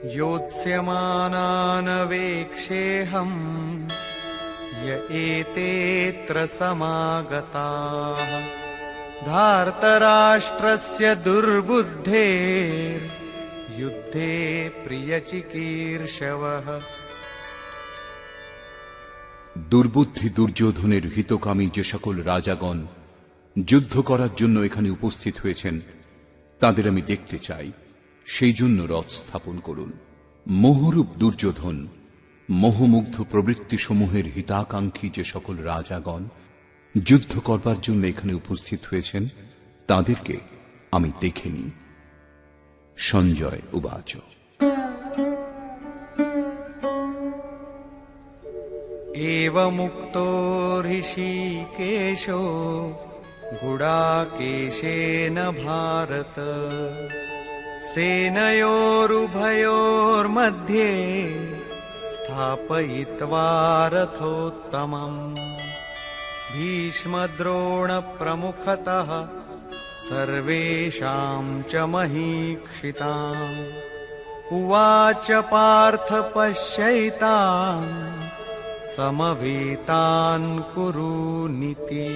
योत्स्यमानानवेक्षेऽहम् य एतेऽत्र समागताः धार्तराष्ट्रस्य दुर्बुद्धेर्युद्धे प्रियचिकीर्षवः। দুর্বুদ্ধি দুর্যোধনের হিতকামী যে সকল রাজাগণ যুদ্ধ করার জন্য এখানে উপস্থিত হয়েছেন তাদের আমি দেখতে চাই, সেই জন্য রথ স্থাপন করুন। মোহরূপ দুর্যোধন, মোহমুগ্ধ প্রবৃত্তিসমূহের হিতাকাঙ্ক্ষী যে সকল রাজাগণ যুদ্ধ করবার জন্য এখানে উপস্থিত হয়েছেন তাদেরকে আমি দেখে নিই। সঞ্জয় উবাচ। एवमुक्तो ऋषिकेशो गुडाकेशेन भारत सेनयोरुभयोर्मध्ये स्थापयित्वा रथोत्तमम् भीष्मद्रोणप्रमुखतः सर्वेषां च महीक्षिताम् उवाच पार्थ पश्यैतान् সমবেতান কুরু নীতি।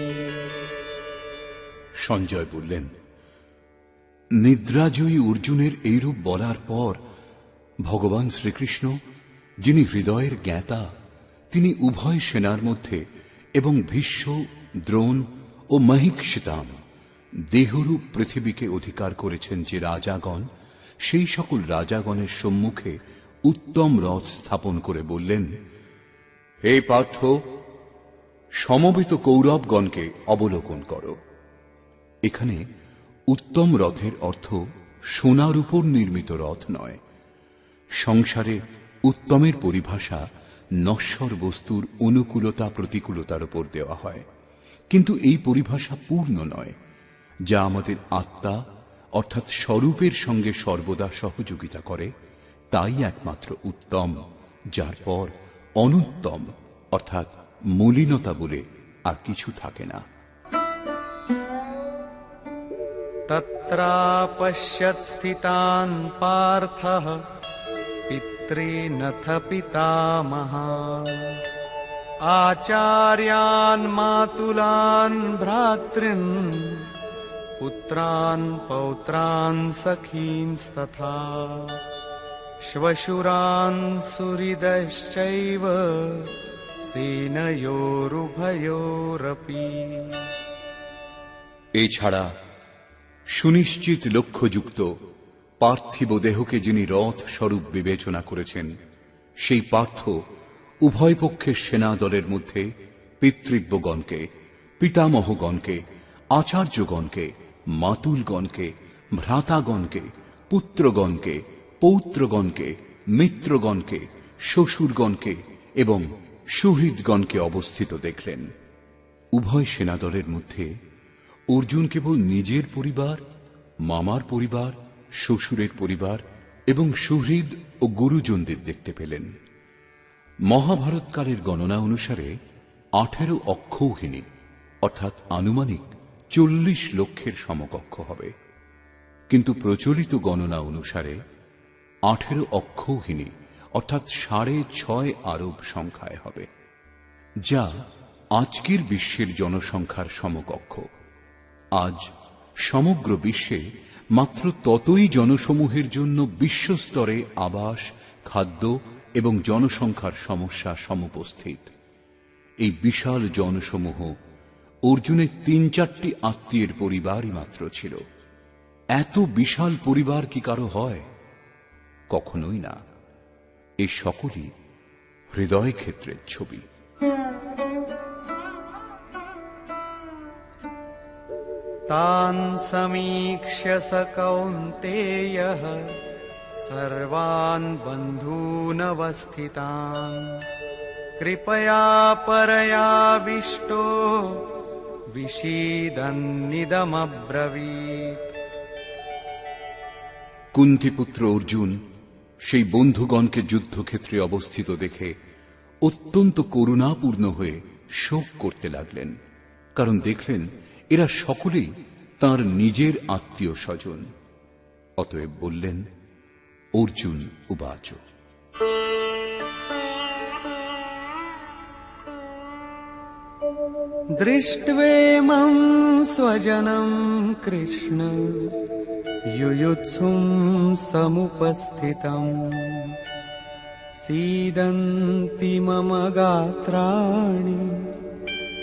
সঞ্জয় বললেন, নিদ্রাজয়ী অর্জুনের এইরূপ বলার পর ভগবান শ্রীকৃষ্ণ, যিনি হৃদয়ের জ্ঞাতা, তিনি উভয় সেনার মধ্যে এবং ভীষ্ম, দ্রোণ ও মহীক্ষিতাম দেহরূপ পৃথিবীকে অধিকার করেছেন যে রাজাগণ, সেই সকল রাজাগণের সম্মুখে উত্তম রথ স্থাপন করে বললেন, হে পার্থ, সমবেত কৌরবগণকে অবলোকন করো। এখানে উত্তম রথের অর্থ সোনার উপর নির্মিত রথ নয়। সংসারে উত্তমের পরিভাষা নশ্বর বস্তুর অনুকূলতা প্রতিকূলতার উপর দেওয়া হয়, কিন্তু এই পরিভাষা পূর্ণ নয়, যা আমাদের আত্মা অর্থাৎ স্বরূপের সঙ্গে সর্বদা সহযোগিতা করে, তাই একমাত্র উত্তম, যার পর অনুত্তম অর্থাৎ মলিনতা বলে আর কিছু থাকে না। তত্রাপশ্যৎ স্থিতান পার্থঃ পিতॄনথ পিতামহান আচার্যান মাতুলান ভ্রাতॄন পুত্রান পৌত্রান সখীনস্তথা শ্বশুরান সুহৃদশ্চৈব সেনয়োরুভয়োরপি। এছাড়া সুনিশ্চিত লক্ষ্যযুক্ত পার্থিব দেহকে যিনি রথ স্বরূপ বিবেচনা করেছেন, সেই পার্থ উভয় পক্ষের সেনা দলের মধ্যে পিতৃব্যগণকে, পিতামহগণকে, আচার্যগণকে, মাতুলগণকে, ভ্রাতাগণকে, পুত্রগণকে, পৌত্রগণকে, মিত্রগণকে, শ্বশুরগণকে এবং সুহৃদগণকে অবস্থিত দেখলেন। উভয় সেনাদলের মধ্যে অর্জুন কেবল নিজের পরিবার, মামার পরিবার, শ্বশুরের পরিবার এবং সুহৃদ ও গুরুজনদের দেখতে পেলেন। মহাভারতকালের গণনা অনুসারে 18 অক্ষৌহিনী অর্থাৎ আনুমানিক 40 লক্ষের সমকক্ষ হবে, কিন্তু প্রচলিত গণনা অনুসারে 18 অক্ষৌহিনী অর্থাৎ 6.5 আরব সংখ্যায় হবে, যা আজকের বিশ্বের জনসংখ্যার সমকক্ষ। আজ সমগ্র বিশ্বে মাত্র ততই জনসমূহের জন্য বিশ্বস্তরে আবাস, খাদ্য এবং জনসংখ্যার সমস্যা সমুপস্থিত। এই বিশাল জনসমূহ অর্জুনের 3-4টি আত্মীয়ের পরিবারই মাত্র ছিল। এত বিশাল পরিবার কি কারো হয়? কখনোই না। এই সকলই হৃদয় ক্ষেত্রের ছবি। তান সমীক্ষ্য স কৌন্তেয়ঃ সর্বান বন্ধূনবস্থিতান কৃপয়া পরয়াবিষ্টো বিষীদন্নিদমব্রবীৎ। কুন্তিপুত্র অর্জুন সেই বন্ধুগণকে যুদ্ধক্ষেত্রে অবস্থিত দেখে অত্যন্ত করুণাপূর্ণ হয়ে শোক করতে লাগলেন, কারণ দেখলেন এরা সকলেই তাঁর নিজের আত্মীয় স্বজন। অতএব বললেন, অর্জুন উবাচ। দৃষ্ট্বেমং স্বজনম কৃষ্ণ ইয়ুয়ুৎসুং সমুপস্থিতম सीदन्ति मम गात्राणि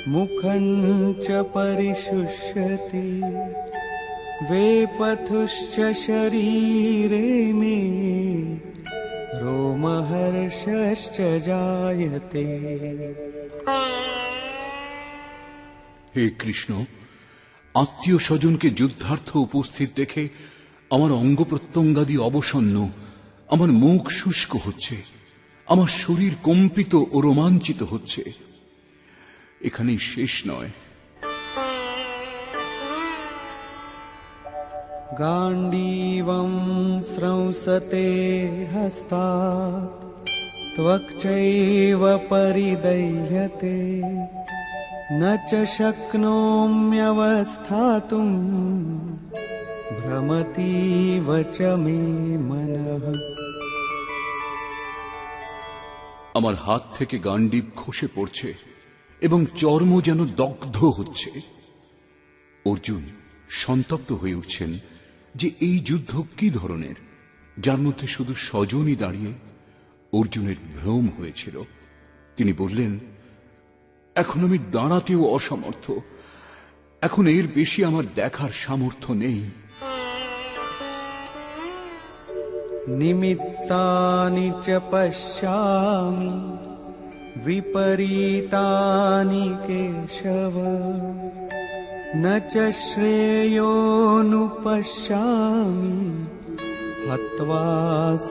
मुखं च परिशुष्यति वेपथुश्च शरीरे मे रोमहर्षश्च जायते। হে কৃষ্ণ, আত্মীয় স্বজনকে যুদ্ধার্থ উপস্থিত দেখে আমার অঙ্গ প্রত্যঙ্গাদি অবসন্ন, আমার মুখ শুষ্ক হচ্ছে, আমার শরীর কম্পিত ও রোমাঞ্চিত হচ্ছে। এখানেই শেষ নয়। गाण्डीवं स्रंसते हस्तात् त्वक्चैव परिदह्यते न च शक्नोम्यवस्थातुं भ्रमतीव च मे मनः। আমার হাত থেকে গাণ্ডীব খসে পড়ছে এবং চর্ম যেন দগ্ধ হচ্ছে। অর্জুন সন্তপ্ত হয়ে উঠছেন যে এই যুদ্ধ কি ধরনের, যার মধ্যে শুধু স্বজনই দাঁড়িয়ে। অর্জুনের ভ্রম হয়েছিল। তিনি বললেন, এখন আমি দাঁড়াতেও অসমর্থ, এখন এর বেশি আমার দেখার সামর্থ্য নেই। निमित्तानि च पश्यामि विपरीतानि केशव न च श्रेयोनुपश्यामि हत्वा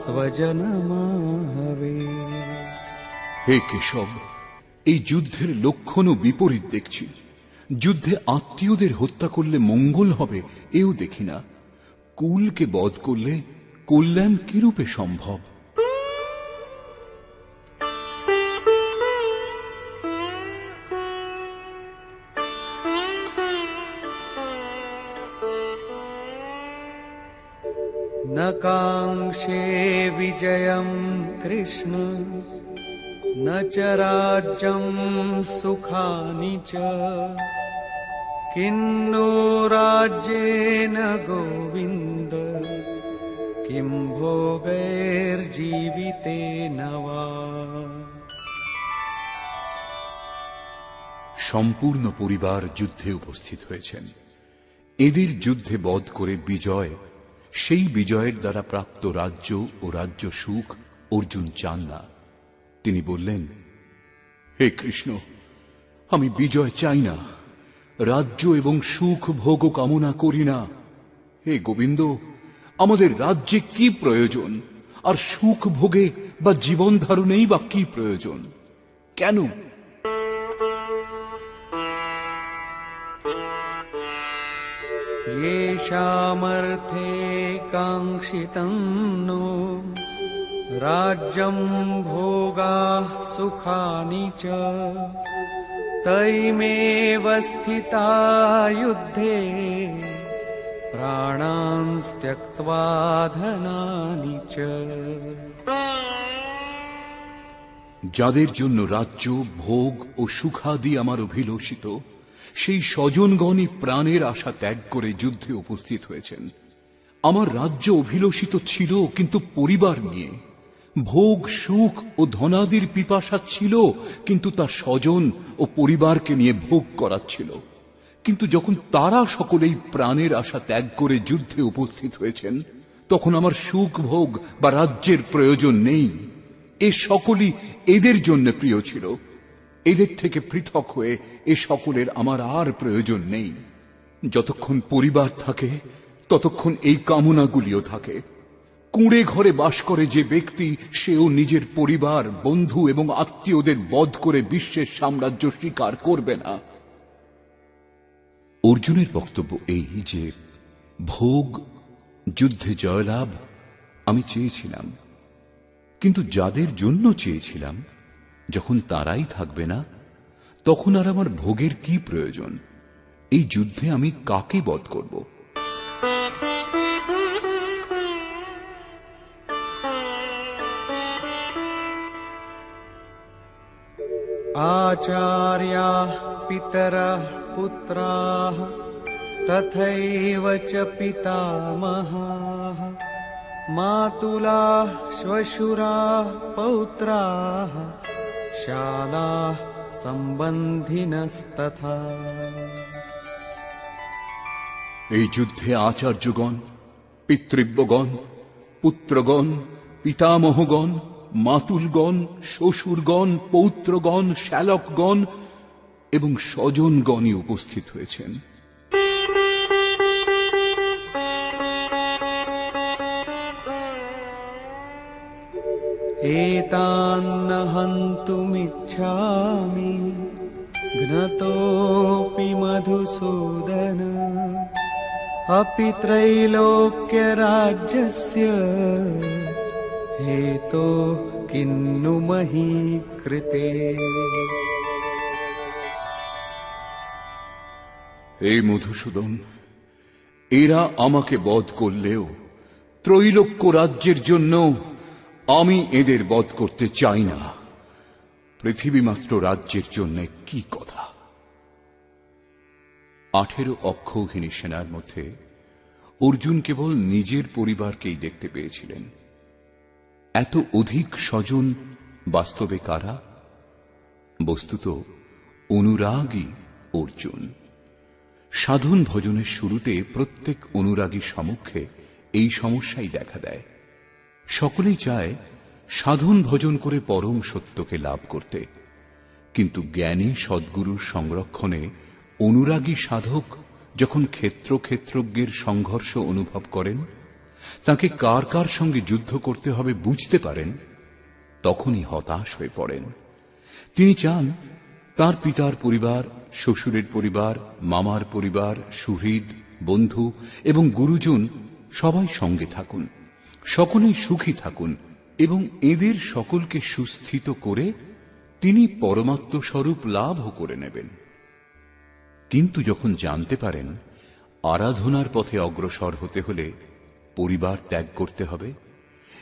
स्वजनमाहवे। হে কেশব, এই যুদ্ধের লক্ষণ ও বিপরীত দেখছি। যুদ্ধে আত্মীয়দের হত্যা করলে মঙ্গল হবে এও দেখি না। কুলকে বধ করলে কল্যাণ কিরূপে সম্ভব? न काङ्क्षे विजयं कृष्ण न च राज्यं सुखानि च किन्नो राज्येन गोविन्द किं भोगैर्जीवितेन वा। সম্পূর্ণ পরিবার যুদ্ধে উপস্থিত হয়েছেন। এদের যুদ্ধে বধ করে বিজয়, সেই বিজয়ের দ্বারা প্রাপ্ত রাজ্য ও রাজ্য সুখ অর্জুন চান না। তিনি বললেন, হে কৃষ্ণ, আমি বিজয় চাই না, রাজ্য এবং সুখ ভোগ কামনা করি না। হে গোবিন্দ, আমাদের রাজ্যে কি প্রয়োজন, আর সুখ ভোগে বা জীবন ধারণেই বা কি প্রয়োজন? কেন? येषामर्थे काङ्क्षितं नो राज्यं भोगाः सुखानि च तैमेव स्थिता युद्धे प्राणान् त्यक्त्वा धनानि च। যাদের জন্য রাজ্য ভোগ ও সুখাদি আমার অভিলষিত, সেই স্বজনগণই প্রাণের আশা ত্যাগ করে যুদ্ধে উপস্থিত হয়েছেন। আমার রাজ্য অভিলষিত ছিল কিন্তু পরিবার নিয়ে, ভোগ সুখ ও ধনাদির পিপাসা ছিল কিন্তু তা স্বজন ও পরিবারকে নিয়ে ভোগ করাচ্ছিল। কিন্তু যখন তারা সকলেই প্রাণের আশা ত্যাগ করে যুদ্ধে উপস্থিত হয়েছেন, তখন আমার সুখ ভোগ বা রাজ্যের প্রয়োজন নেই। এ সকলই এদের জন্য প্রিয় ছিল। এদের থেকে পৃথক হয়ে এ সকলের আমার আর প্রয়োজন নেই। যতক্ষণ পরিবার থাকে ততক্ষণ এই কামনাগুলিও থাকে। কুঁড়ে ঘরে বাস করে যে ব্যক্তি, সেও নিজের পরিবার, বন্ধু এবং আত্মীয়দের বধ করে বিশ্বের সাম্রাজ্য স্বীকার করবে না। অর্জুনের বক্তব্য এই যে ভোগ, যুদ্ধে জয়লাভ আমি চেয়েছিলাম, কিন্তু যাদের জন্য চেয়েছিলাম যখন তারাই থাকবে না, তখন আর আমার ভোগের কি প্রয়োজন? এই যুদ্ধে আমি কাকে বধ করব? आचार्याः पितरः पुत्राः तथैव च पितामहाः मातुलाः श्वशुराः पौत्राः शालाः सम्बन्धिनस्तथा। এই যুদ্ধে আচার্যগণ, পিতৃব্যগণ, পুত্রগণ, পিতামহগণ, মাতুলগণ, শ্বশুরগণ, পৌত্রগণ, শ্যালকগণ এবং স্বজনগণই উপস্থিত হয়েছেন। एतान्न हन्तुमिच्छामि घ्नतोऽपि मधुसूदन अपि त्रैलोक्यराज्यस्य हेतोः किन्नु मही कृते। হে মধুসূদন, এরা আমাকে বধ করলেও ত্রৈলোক্য রাজ্যের জন্য আমি এদের বধ করতে চাই না। পৃথিবী মাত্র রাজ্যের জন্য কি কথা। 18 অক্ষৌহিণী সেনার মধ্যে অর্জুন কেবল নিজের পরিবারকেই দেখতে পেয়েছিলেন। এত অধিক স্বজন বাস্তবে কারা? বস্তুত অনুরাগী অর্জুন। সাধন ভজনের শুরুতে প্রত্যেক অনুরাগীর সম্মুখে এই সমস্যাই দেখা দেয়। সকলেই চায় সাধন ভজন করে পরম সত্যকে লাভ করতে, কিন্তু জ্ঞানী সদ্গুরুর সংরক্ষণে অনুরাগী সাধক যখন ক্ষেত্রজ্ঞের সংঘর্ষ অনুভব করেন, তাকে কার কার সঙ্গে যুদ্ধ করতে হবে বুঝতে পারেন, তখনই হতাশ হয়ে পড়েন। তিনি চান তার পিতার পরিবার, শ্বশুরের পরিবার, মামার পরিবার, সুহৃদ, বন্ধু এবং গুরুজন সবাই সঙ্গে থাকুন, সকলেই সুখী থাকুন এবং এদের সকলকে সুস্থিত করে তিনি পরমাত্ম স্বরূপ লাভও করে নেবেন। কিন্তু যখন জানতে পারেন আরাধনার পথে অগ্রসর হতে হলে পরিবার ত্যাগ করতে হবে,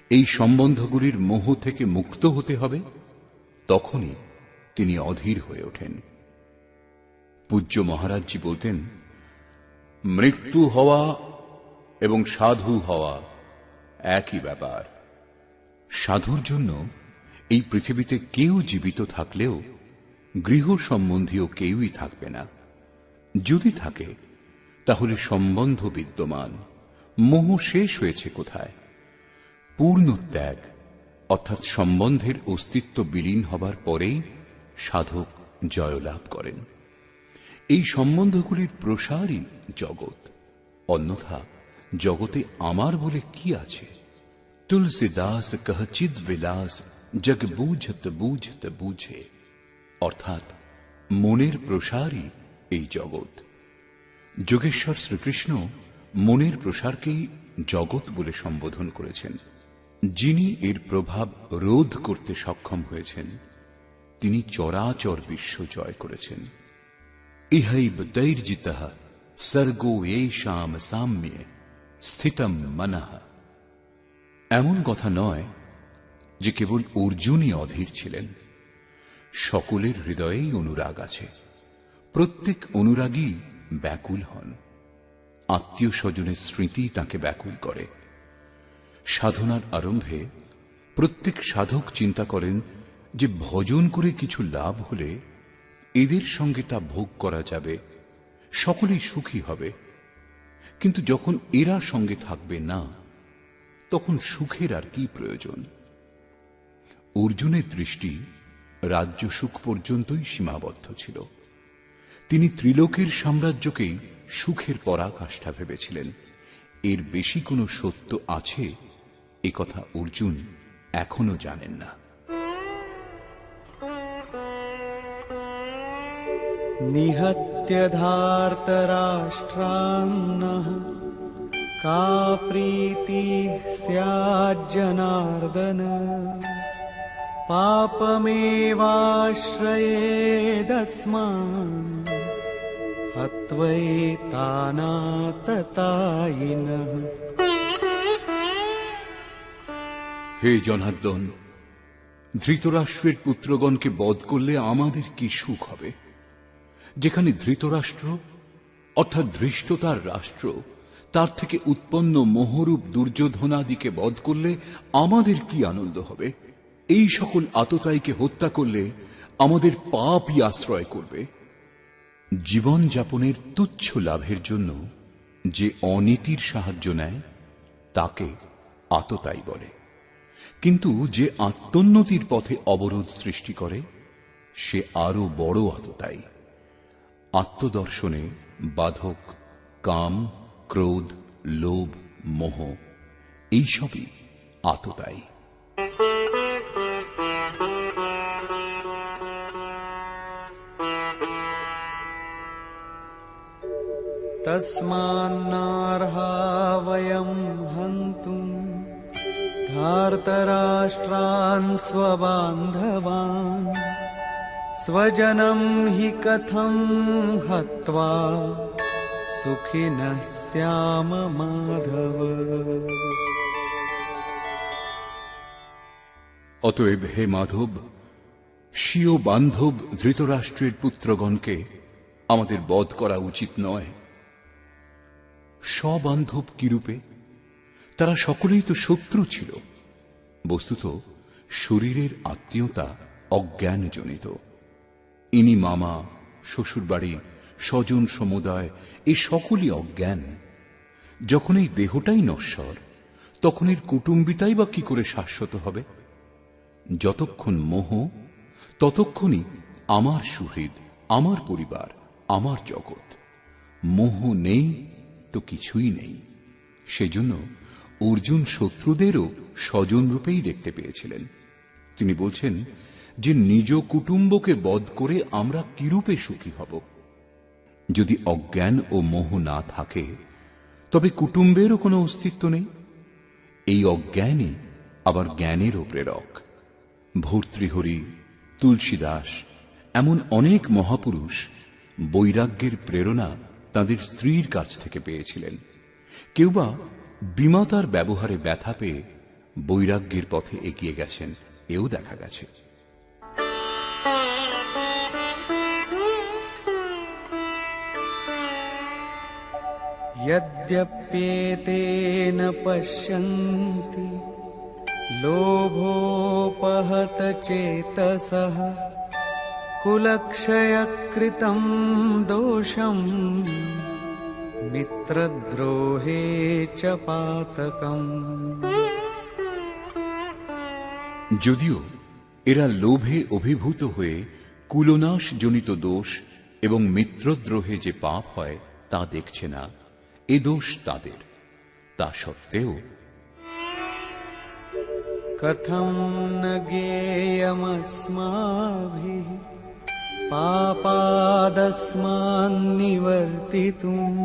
এই সম্বন্ধগুলির মোহ থেকে মুক্ত হতে হবে, তখনই তিনি অধীর হয়ে ওঠেন। পূজ্য মহারাজজি বলতেন, মৃত্যু হওয়া এবং সাধু হওয়া একই ব্যাপার। সাধুর জন্য এই পৃথিবীতে কেউ জীবিত থাকলেও গৃহ সম্বন্ধীয় কেউই থাকবে না। যদি থাকে তাহলে সম্বন্ধ বিদ্যমান, মোহ শেষ হয়েছে কোথায়? পূর্ণ ত্যাগ অর্থাৎ সম্বন্ধের অস্তিত্ব বিলীন হবার পরেই সাধক জয়লাভ করেন। এই সম্বন্ধগুলির প্রসারই জগৎ, অন্যথা জগতে আমার বলে কি আছে? তুলসীদাস কহ চিদ বিলাস জগ বুঝত বুঝত বুঝে, অর্থাৎ মনের প্রসারই এই জগৎ। যোগেশ্বর শ্রীকৃষ্ণ মনের প্রসারকেই জগৎ বলে সম্বোধন করেছেন। যিনি এর প্রভাব রোধ করতে সক্ষম হয়েছেন, তিনি চরাচর বিশ্ব জয় করেছেন। ইহৈব দৈর্জিতঃ সর্গো এষাম সাম্যে স্থিতম মনঃ। এমন কথা নয় যে কেবল অর্জুনই অধীর ছিলেন। সকলের হৃদয়েই অনুরাগ আছে। প্রত্যেক অনুরাগী ব্যাকুল হন। আত্মীয় স্বজনের স্মৃতি তাকে ব্যাকুল করে। সাধনার আরম্ভে প্রত্যেক সাধক চিন্তা করেন যে ভজন করে কিছু লাভ হলে এদের সঙ্গে তা ভোগ করা যাবে, সকলেই সুখী হবে। কিন্তু যখন এরা সঙ্গে থাকবে না, তখন সুখের আর কি প্রয়োজন? অর্জুনের দৃষ্টি রাজ্য সুখ পর্যন্তই সীমাবদ্ধ ছিল। তিনি ত্রিলোকের সাম্রাজ্যকেই সুখের পরাকাষ্ঠা ভেবেছিলেন। এর বেশি কোনো সত্য আছে একথা অর্জুন এখনো জানেন না। নিহত্য ধার্তরাষ্ট্রান্নঃ কা প্রীতি স্যাজ্জনার্দন পাপমেবাশ্রয়েদস্মান হত্বৈতানাততায়িনঃ। হে জনার্দন, ধৃতরাষ্ট্রের পুত্রগণকে বধ করলে আমাদের কি সুখ হবে? যেখানে ধৃতরাষ্ট্র অর্থাৎ ধৃষ্টতার রাষ্ট্র তার থেকে উৎপন্ন মোহরূপ দুর্যোধনাদিকে বধ করলে আমাদের কি আনন্দ হবে? এই সকল আততায়ীকে হত্যা করলে আমাদের পাপই আশ্রয় করবে। জীবন যাপনের তুচ্ছ লাভের জন্য যে অনীতির সাহায্য নেয় তাকে আততায়ী বলে, কিন্তু যে আত্মোন্নতির পথে অবরোধ সৃষ্টি করে সে আরো বড় আততায়ী। আত্মদর্শনে বাধক কাম, ক্রোধ, লোভ, মোহ এইসবই আততায়ী। तस्मान्नार्हा वयं हन्तुं धार्तराष्ट्रान् स्वबान्धवान् स्वजनं हि कथं हत्वा सुखिनः स्याम माधव। অতএব হে মাধব, স্বীয় বান্ধব ধৃতরাষ্ট্রের পুত্রগণকে আমাদের বধ করা উচিত নয়। স্ববান্ধব কিরূপে? তারা সকলেই তো শত্রু ছিল। বস্তুত শরীরের আত্মীয়তা অজ্ঞানজনিত। ইনি মামা, শ্বশুরবাড়ি, স্বজন সমুদায় এ সকলই অজ্ঞান। যখন এই দেহটাই নশ্বর, তখন এর কুটুম্বিতাই বা কি করে শাশ্বত হবে? যতক্ষণ মোহ, ততক্ষণই আমার সুহৃদ, আমার পরিবার, আমার জগৎ। মোহ নেই তো কিছুই নেই। সেজন্য অর্জুন শত্রুদেরও স্বজন রূপেই দেখতে পেয়েছিলেন। তিনি বলছেন যে নিজ কুটুম্বকে বধ করে আমরা কিরূপে সুখী হব? যদি অজ্ঞান ও মোহ না থাকে তবে কুটুম্বেরও কোনো অস্তিত্ব নেই। এই অজ্ঞানই আবার জ্ঞানেরও প্রেরক। ভর্তৃহরি, তুলসীদাস এমন অনেক মহাপুরুষ বৈরাগ্যের প্রেরণা তাদের স্ত্রীর কাছ থেকে পেয়েছিলেন। কেউ বা বিমাতার ব্যবহারে ব্যথা পেয়ে বৈরাগ্যের পথে এগিয়ে গেছেন, এও দেখা গেছে। यद्यप्येतेन पश्यन्ति लोभोपहत चेतसः कुलक्षयकृतं दोषं मित्रद्रोहे च पातकम्। যদিও এরা লোভে অভিভূত হয়ে কুলনাশ জনিত দোষ এবং মিত্রদ্রোহে যে পাপ হয় তা দেখছে না, এ দোষ তাদের। তা সত্ত্বেও कथं न ज्ञेयमस्माभिः पापादस्मान्निवर्तितुं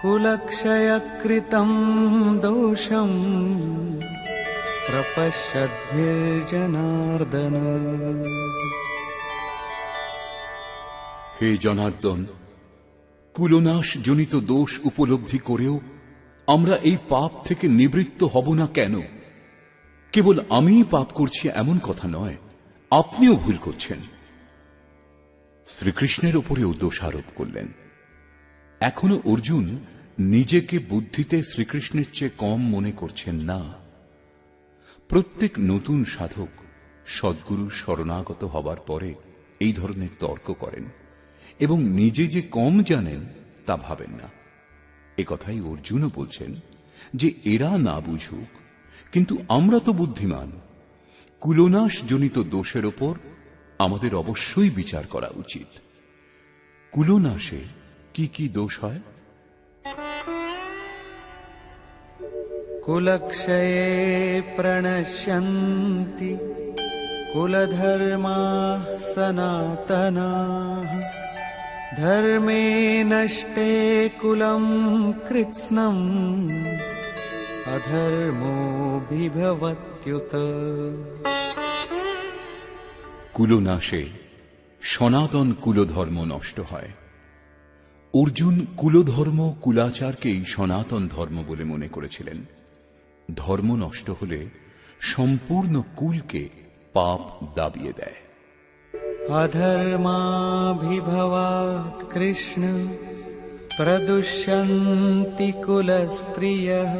कुलक्षयकृतं दोषं प्रपश्यद्भिर्जनार्दन। হে জনার্দন, কুলনাশ জনিত দোষ উপলব্ধি করেও আমরা এই পাপ থেকে নিবৃত্ত হব না কেন? কেবল আমিই পাপ করছি এমন কথা নয়, আপনিও ভুল করছেন। শ্রীকৃষ্ণের উপরেও দোষারোপ করলেন। এখনো অর্জুন নিজেকে বুদ্ধিতে শ্রীকৃষ্ণের চেয়ে কম মনে করছেন না। প্রত্যেক নতুন সাধক সদ্গুরু শরণাগত হবার পরে এই ধরনের তর্ক করেন এবং নিজে যে কম জানেন তা ভাবেন না। একথাই অর্জুনও বলছেন যে এরা না বুঝুক, কিন্তু আমরা তো বুদ্ধিমান। কুলনাশ জনিত দোষের ওপর আমাদের অবশ্যই বিচার করা উচিত। কুলনাশে কি কি দোষ হয়? कुलक्षये प्रणश्यन्ति कुलधर्माः सनातनाः धर्मे नष्टे कुलं कृत्स्नम् अधर्मोऽभिभवत्युत। কুলনাশে সনাতন কুলধর্ম নষ্ট হয়। অর্জুন কুলধর্ম, কুলাচারকেই সনাতন ধর্ম বলে মনে করেছিলেন। ধর্ম নষ্ট হলে সম্পূর্ণ কুলকে পাপ দাবিয়ে দেয়। अधर्माभिभवात् कृष्ण प्रदुष्यन्ति कुलस्त्रियः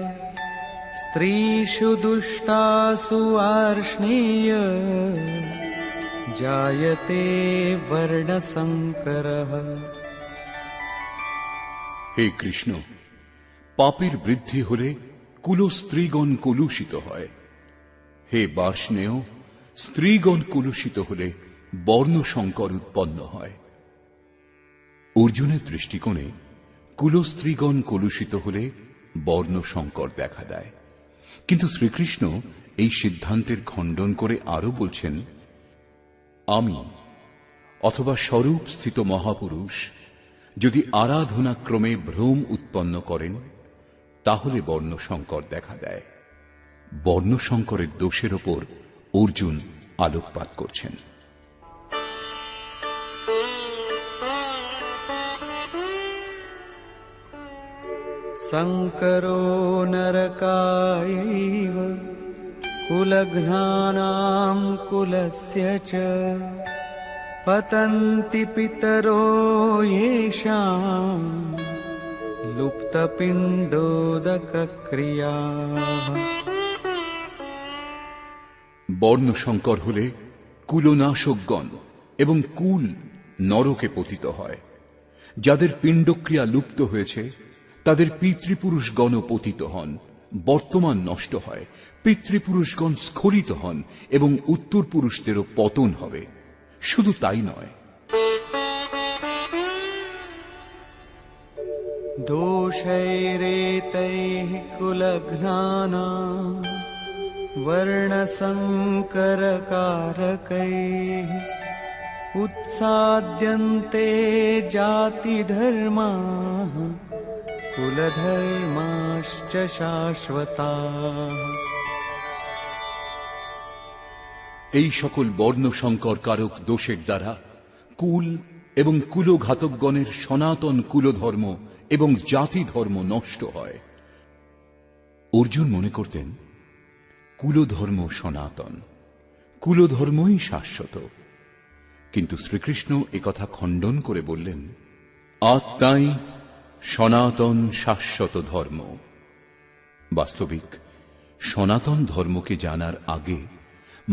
स्त्रीषु दुष्टासु वार्ष्णेय जायते वर्णसंकरः। হে কৃষ্ণ, পাপের বৃদ্ধি হলে কুলস্ত্রীগণ কলুষিত হয়। হে বার্ষ্ণেয়, স্ত্রীগণ কলুষিত হলে বর্ণসংকর উৎপন্ন হয়। অর্জুনের দৃষ্টিকোণে কুলস্ত্রীগণ কলুষিত হলে বর্ণসংকর দেখা দেয়, কিন্তু শ্রীকৃষ্ণ এই সিদ্ধান্তের খণ্ডন করে আরো বলছেন, আমি অথবা স্বরূপ স্থিত মহাপুরুষ যদি আরাধনাক্রমে ভ্রম উৎপন্ন করেন তাহলে বর্ণসংকর দেখা দেয়। বর্ণসংকরের দোষের ওপর অর্জুন আলোকপাত করছেন। संकरो नरकायैव कुलघ्नानां कुलस्य च पतन्ति पितरो येषां लुप्तपिण्डोदकक्रियाः। বর্ণসংকর হলে কুলনাশকগণ এবং কুল নরকে পতিত হয়। যাদের পিণ্ডক্রিয়া লুপ্ত হয়েছে তাদের পিতৃপুরুষগণ পতিত হন, বর্তমান নষ্ট হয়, পিতৃপুরুষগণ স্খলিত হন এবং উত্তর পুরুষদেরও পতন হবে। শুধু তাই নয়, दोषैरेतैः कुलघ्नानां वर्णसंकरकारकैः उत्साद्यन्ते जातिधर्माः कुलधर्माश्च शाश्वताः। এই সকল বর্ণসংকর কারক দোষের দ্বারা কুল এবং কুলঘাতকগণের সনাতন কুলধর্ম এবং জাতি ধর্ম নষ্ট হয়। অর্জুন মনে করতেন কুলধর্ম সনাতন, কুলধর্মই শাশ্বত, কিন্তু শ্রীকৃষ্ণ একথা খণ্ডন করে বললেন, আত্মাই সনাতন শাশ্বত ধর্ম। বাস্তবিক সনাতন ধর্মকে জানার আগে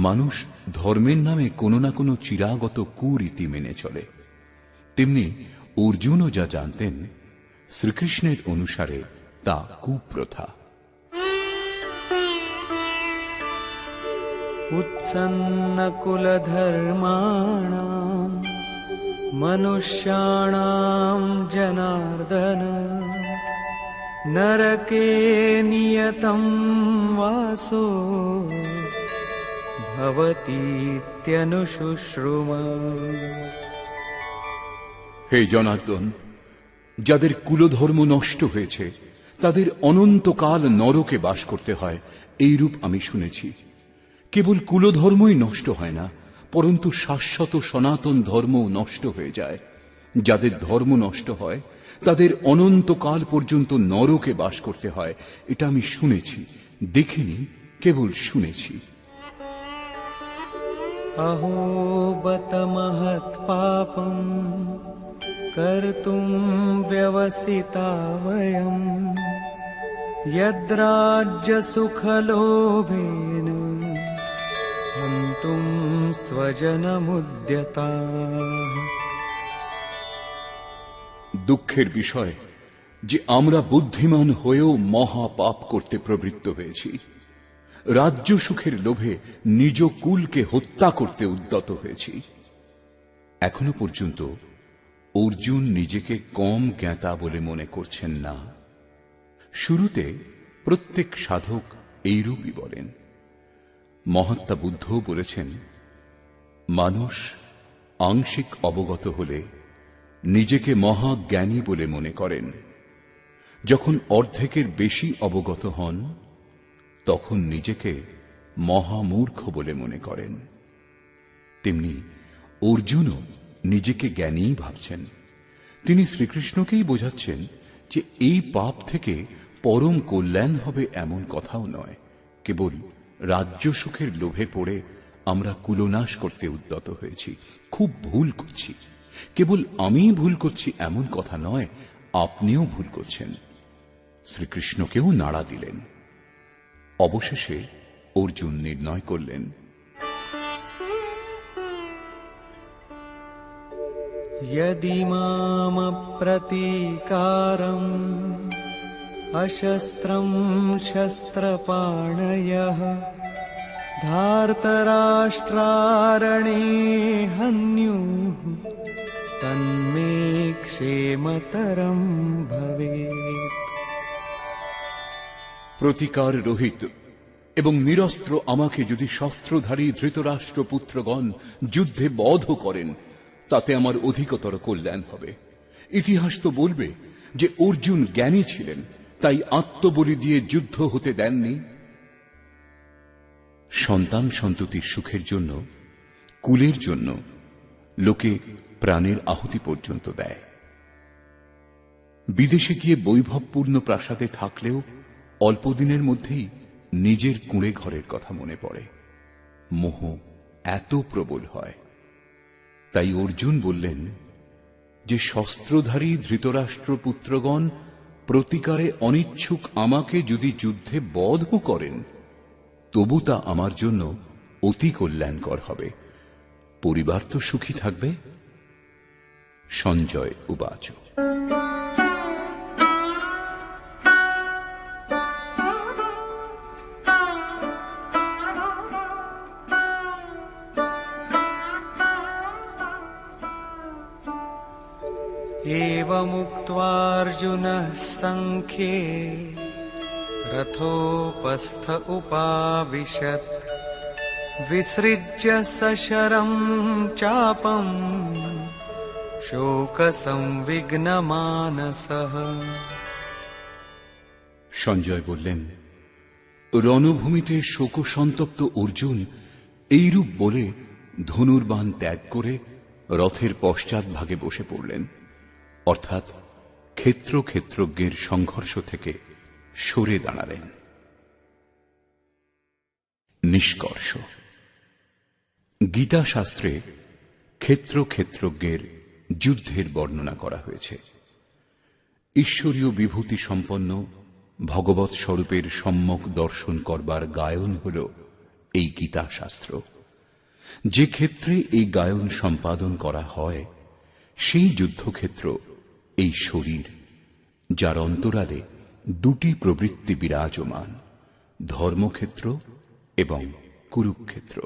মানুষ ধর্মের নামে কোনো না কোনো চিরাগত কুরীতি মেনে চলে। তেমনি অর্জুনও যা জানতেন শ্রীকৃষ্ণের অনুসারে তা কুপ্রথা। उत्सन्नकुलधर्माणां मनुष्याणां जनार्दन नरके नियतं वासो भवतीत्यनुशुश्रुमा। হে জনার্দন, যাদের কুলধর্ম নষ্ট হয়েছে তাদের অনন্তকাল নরকে বাস করতে হয়, এইরূপ আমি শুনেছি। কেবল কুলধর্মই নষ্ট হয় না, পরন্তু শাশ্বত সনাতন ধর্মও নষ্ট হয়ে যায়। যাদের ধর্ম নষ্ট হয় তাদের অনন্তকাল পর্যন্ত নরকে বাস করতে হয়, এটা আমি শুনেছি, দেখিনি, কেবল শুনেছি। अहो बत महत्पापं कर्तुं व्यवसिता वयं यद्राज्यसुखलोभेन हन्तुं स्वजनमुद्यताः। দুঃখের বিষয় যে আমরা বুদ্ধিমান হয়েও মহা পাপ করতে প্রবৃত্ত হয়েছি। রাজ্য সুখের লোভে নিজ কুলকে হত্যা করতে উদ্যত হয়েছি। এখনো পর্যন্ত অর্জুন নিজেকে কম জ্ঞাতা বলে মনে করছেন না। শুরুতে প্রত্যেক সাধক এইরূপই বলেন। মহাত্মা বুদ্ধও বলেছেন, মানুষ আংশিক অবগত হলে নিজেকে মহাজ্ঞানী বলে মনে করেন, যখন অর্ধেকের বেশি অবগত হন তখন নিজেকে মহামূর্খ বলে মনে করেন। তেমনি অর্জুনও নিজেকে জ্ঞানীই ভাবছেন। তিনি শ্রীকৃষ্ণকেই বোঝাচ্ছেন যে এই পাপ থেকে পরম কল্যাণ হবে এমন কথাও নয়, কেবল রাজ্য সুখের লোভে পড়ে আমরা কুলনাশ করতে উদ্যত হয়েছি, খুব ভুল করছি। কেবল আমিই ভুল করছি এমন কথা নয়, আপনিও ভুল করছেন। শ্রীকৃষ্ণকেও নাড়া দিলেন। অবশেষে অর্জুন নির্ণয় করলেন, यदि मामप्रतीकारम् अशस्त्रम् शस्त्रपाणयः धार्तराष्ट्रारणे हन्युः तन्मे क्षेमतरम् भवेत्। প্রতিকার রহিত এবং নিরস্ত্র আমাকে যদি শস্ত্রধারী ধৃতরাষ্ট্র পুত্রগণ যুদ্ধে বধ করেন, তাতে আমার অধিকতর কল্যাণ হবে। ইতিহাস তো বলবে যে অর্জুন জ্ঞানী ছিলেন, তাই আত্মবলি দিয়ে যুদ্ধ হতে দেননি। সন্তান সন্ততির সুখের জন্য, কুলের জন্য লোকে প্রাণের আহুতি পর্যন্ত দেয়। বিদেশে গিয়ে বৈভবপূর্ণ প্রাসাদে থাকলেও অল্পদিনের মধ্যেই নিজের কুঁড়ে ঘরের কথা মনে পড়ে। মোহ এত প্রবল হয়। তাই অর্জুন বললেন যে শস্ত্রধারী ধৃতরাষ্ট্র পুত্রগণ প্রতিকারে অনিচ্ছুক আমাকে যদি যুদ্ধে বধ করেন, তবু তা আমার জন্য অতি কল্যাণকর হবে। পরিবার তো সুখী থাকবে। সঞ্জয় উবাচ। एवमुक्त्वार्जुनः सङ्ख्ये रथोपस्थ उपाविशत् विसृज्य सशरम् चापम् शोकसंविघ्नमानसः। সঞ্জয় বললেন, রণভূমিতে শোকসন্তপ্ত অর্জুন এইরূপ বলে ধনুর্বাণ ত্যাগ করে রথের পশ্চাৎ ভাগে বসে পড়লেন, অর্থাৎ ক্ষেত্রজ্ঞের সংঘর্ষ থেকে সরে দাঁড়ালেন। নিষ্কর্ষ। গীতা শাস্ত্রে ক্ষেত্রজ্ঞের যুদ্ধের বর্ণনা করা হয়েছে। ঈশ্বরীয় বিভূতি সম্পন্ন ভগবৎ স্বরূপের সম্যক দর্শন করবার গায়ন হল এই গীতা শাস্ত্র। যে ক্ষেত্রে এই গায়ন সম্পাদন করা হয়, সেই যুদ্ধক্ষেত্র এই শরীর, যার অন্তরালে দুটি প্রবৃত্তি বিরাজমান, ধর্মক্ষেত্র এবং কুরুক্ষেত্র।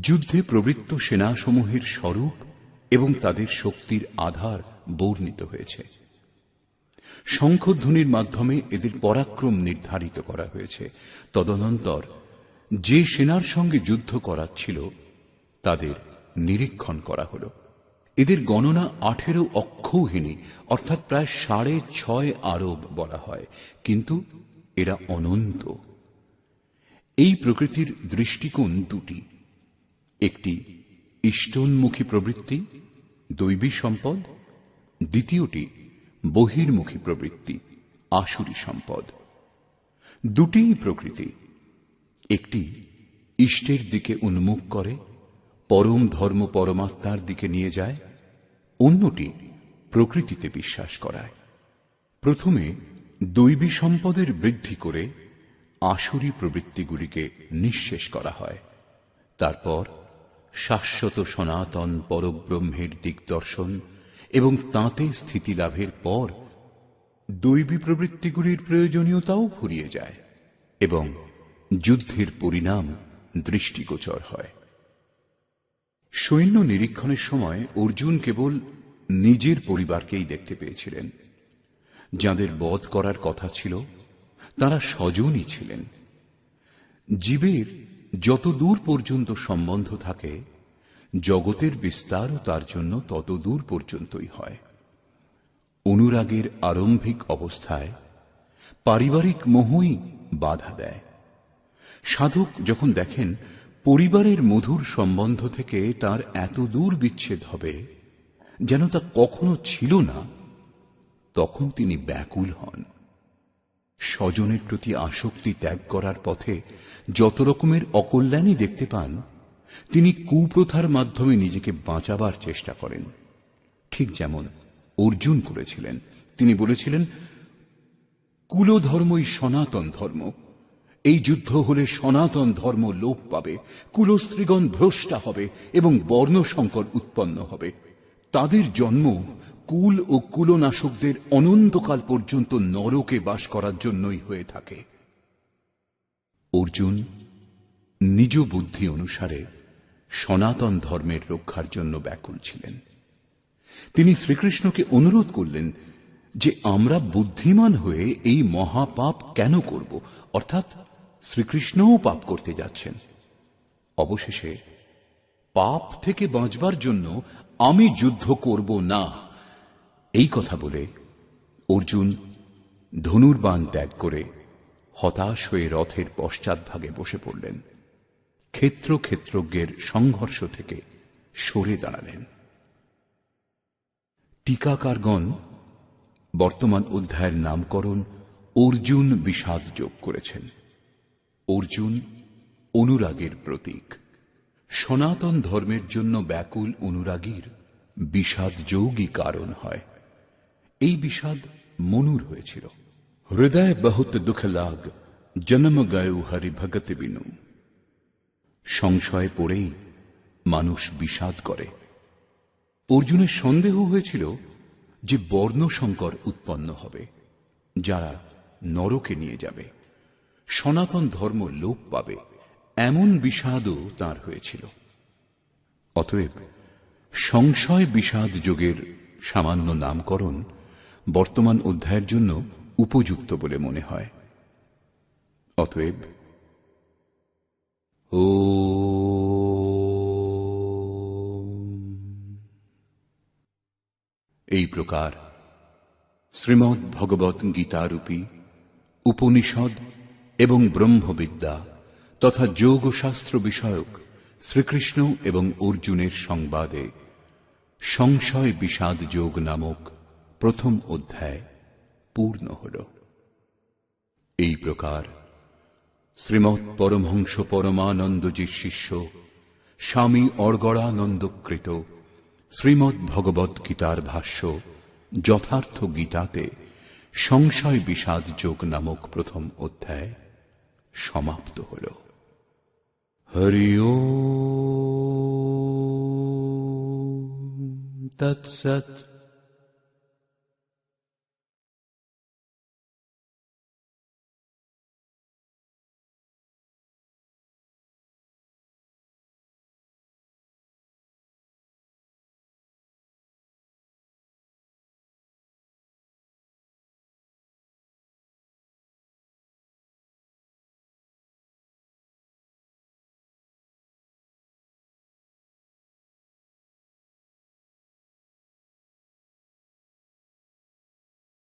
যুদ্ধে প্রবৃত্ত সেনাসমূহের স্বরূপ এবং তাদের শক্তির আধার বর্ণিত হয়েছে। শঙ্খধ্বনির মাধ্যমে এদের পরাক্রম নির্ধারিত করা হয়েছে। তদনন্তর যে সেনার সঙ্গে যুদ্ধ করাচ্ছিল তাদের নিরীক্ষণ করা হল। এদের গণনা 18 অক্ষৌহিনী, অর্থাৎ প্রায় 6.5 আরব বলা হয়, কিন্তু এরা অনন্ত। এই প্রকৃতির দৃষ্টিকোণ দুটি, একটি ইষ্টন্মুখী প্রবৃত্তি, দৈবী সম্পদ, দ্বিতীয়টি বহির্মুখী প্রবৃত্তি, আসুরী সম্পদ। দুটিই প্রকৃতি। একটি ইষ্টের দিকে উন্মুখ করে, পরম ধর্ম পরমাত্মার দিকে নিয়ে যায়, অন্যটি প্রকৃতিতে বিশ্বাস করায়। প্রথমে দৈবী সম্পদের বৃদ্ধি করে আসুরী প্রবৃত্তিগুলিকে নিঃশেষ করা হয়। তারপর শাশ্বত সনাতন পরব্রহ্মের দিগদর্শন এবং তাঁতে স্থিতি লাভের পর দৈবী প্রবৃত্তিগুলির প্রয়োজনীয়তাও ফুরিয়ে যায় এবং যুদ্ধের পরিণাম দৃষ্টিগোচর হয়। সৈন্য নিরীক্ষণের সময় অর্জুন কেবল নিজের পরিবারকেই দেখতে পেয়েছিলেন। যাঁদের বধ করার কথা ছিল তাঁরা স্বজনই ছিলেন। জীবের যত দূর পর্যন্ত সম্বন্ধ থাকে, জগতের বিস্তারও তার জন্য তত দূর পর্যন্তই হয়। অনুরাগের আরম্ভিক অবস্থায় পারিবারিক মোহই বাধা দেয়। সাধক যখন দেখেন পরিবারের মধুর সম্বন্ধ থেকে তার এত দূর বিচ্ছেদ হবে যেন তা কখনো ছিল না, তখন তিনি ব্যাকুল হন। স্বজনের প্রতি আসক্তি ত্যাগ করার পথে যত রকমের অকল্যাণই দেখতে পান, তিনি কুপ্রথার মাধ্যমে নিজেকে বাঁচাবার চেষ্টা করেন। ঠিক যেমন অর্জুন করেছিলেন। তিনি বলেছিলেন, কুলধর্মই সনাতন ধর্ম। এই যুদ্ধ হলে সনাতন ধর্ম লোপ পাবে, কুলস্ত্রীগণ ভ্রষ্টা হবে এবং বর্ণসংকর উৎপন্ন হবে। তাদের জন্ম কুল ও কুলনাশকদের অনন্তকাল পর্যন্ত নরকে বাস করার জন্যই হয়ে থাকে। অর্জুন নিজ বুদ্ধি অনুসারে সনাতন ধর্মের রক্ষার জন্য ব্যাকুল ছিলেন। তিনি শ্রীকৃষ্ণকে অনুরোধ করলেন যে আমরা বুদ্ধিমান হয়ে এই মহাপাপ কেন করব, অর্থাৎ শ্রীকৃষ্ণও পাপ করতে যাচ্ছেন। অবশেষে পাপ থেকে বাঁচবার জন্য আমি যুদ্ধ করব না, এই কথা বলে অর্জুন ধনুর্বাণ ত্যাগ করে হতাশ হয়ে রথের পশ্চাৎভাগে বসে পড়লেন। ক্ষেত্রজ্ঞের সংঘর্ষ থেকে সরে দাঁড়ালেন। টিকাকারগণ বর্তমান অধ্যায়ের নামকরণ অর্জুন বিষাদ যোগ করেছেন। অর্জুন অনুরাগের প্রতীক। সনাতন ধর্মের জন্য ব্যাকুল অনুরাগীর বিষাদ যোগই কারণ হয়। এই বিষাদ মনুর হয়েছিল। হৃদয় বহুত দুঃখ লাগ, জন্ম গয়ু হরি ভগত বিনু। সংশয় পড়েই মানুষ বিষাদ করে। অর্জুনের সন্দেহ হয়েছিল যে বর্ণসংকর উৎপন্ন হবে, যারা নরকে নিয়ে যাবে, সনাতন ধর্ম লোপ পাবে, এমন বিষাদও তাঁর হয়েছিল। অতএব সংশয় বিষাদ যোগের সামান্য নামকরণ বর্তমান অধ্যায়ের জন্য উপযুক্ত বলে মনে হয়। অতএব এই প্রকার শ্রীমদ্ ভগবৎ গীতারূপী উপনিষদ এবং ব্রহ্মবিদ্যা তথা যোগশাস্ত্র বিষয়ক শ্রীকৃষ্ণ এবং অর্জুনের সংবাদে সংশয় বিষাদ যোগ নামক প্রথম অধ্যায় পূর্ণ হল। এই প্রকার শ্রীমৎ পরমহংস পরমানন্দজির শিষ্য স্বামী অর্গড়ানন্দকৃত শ্রীমদ্ ভগবৎ গীতার ভাষ্য যথার্থ গীতাতে সংশয় বিষাদ যোগ নামক প্রথম অধ্যায় সমাপ্ত হল। হরি ওম তৎসৎ।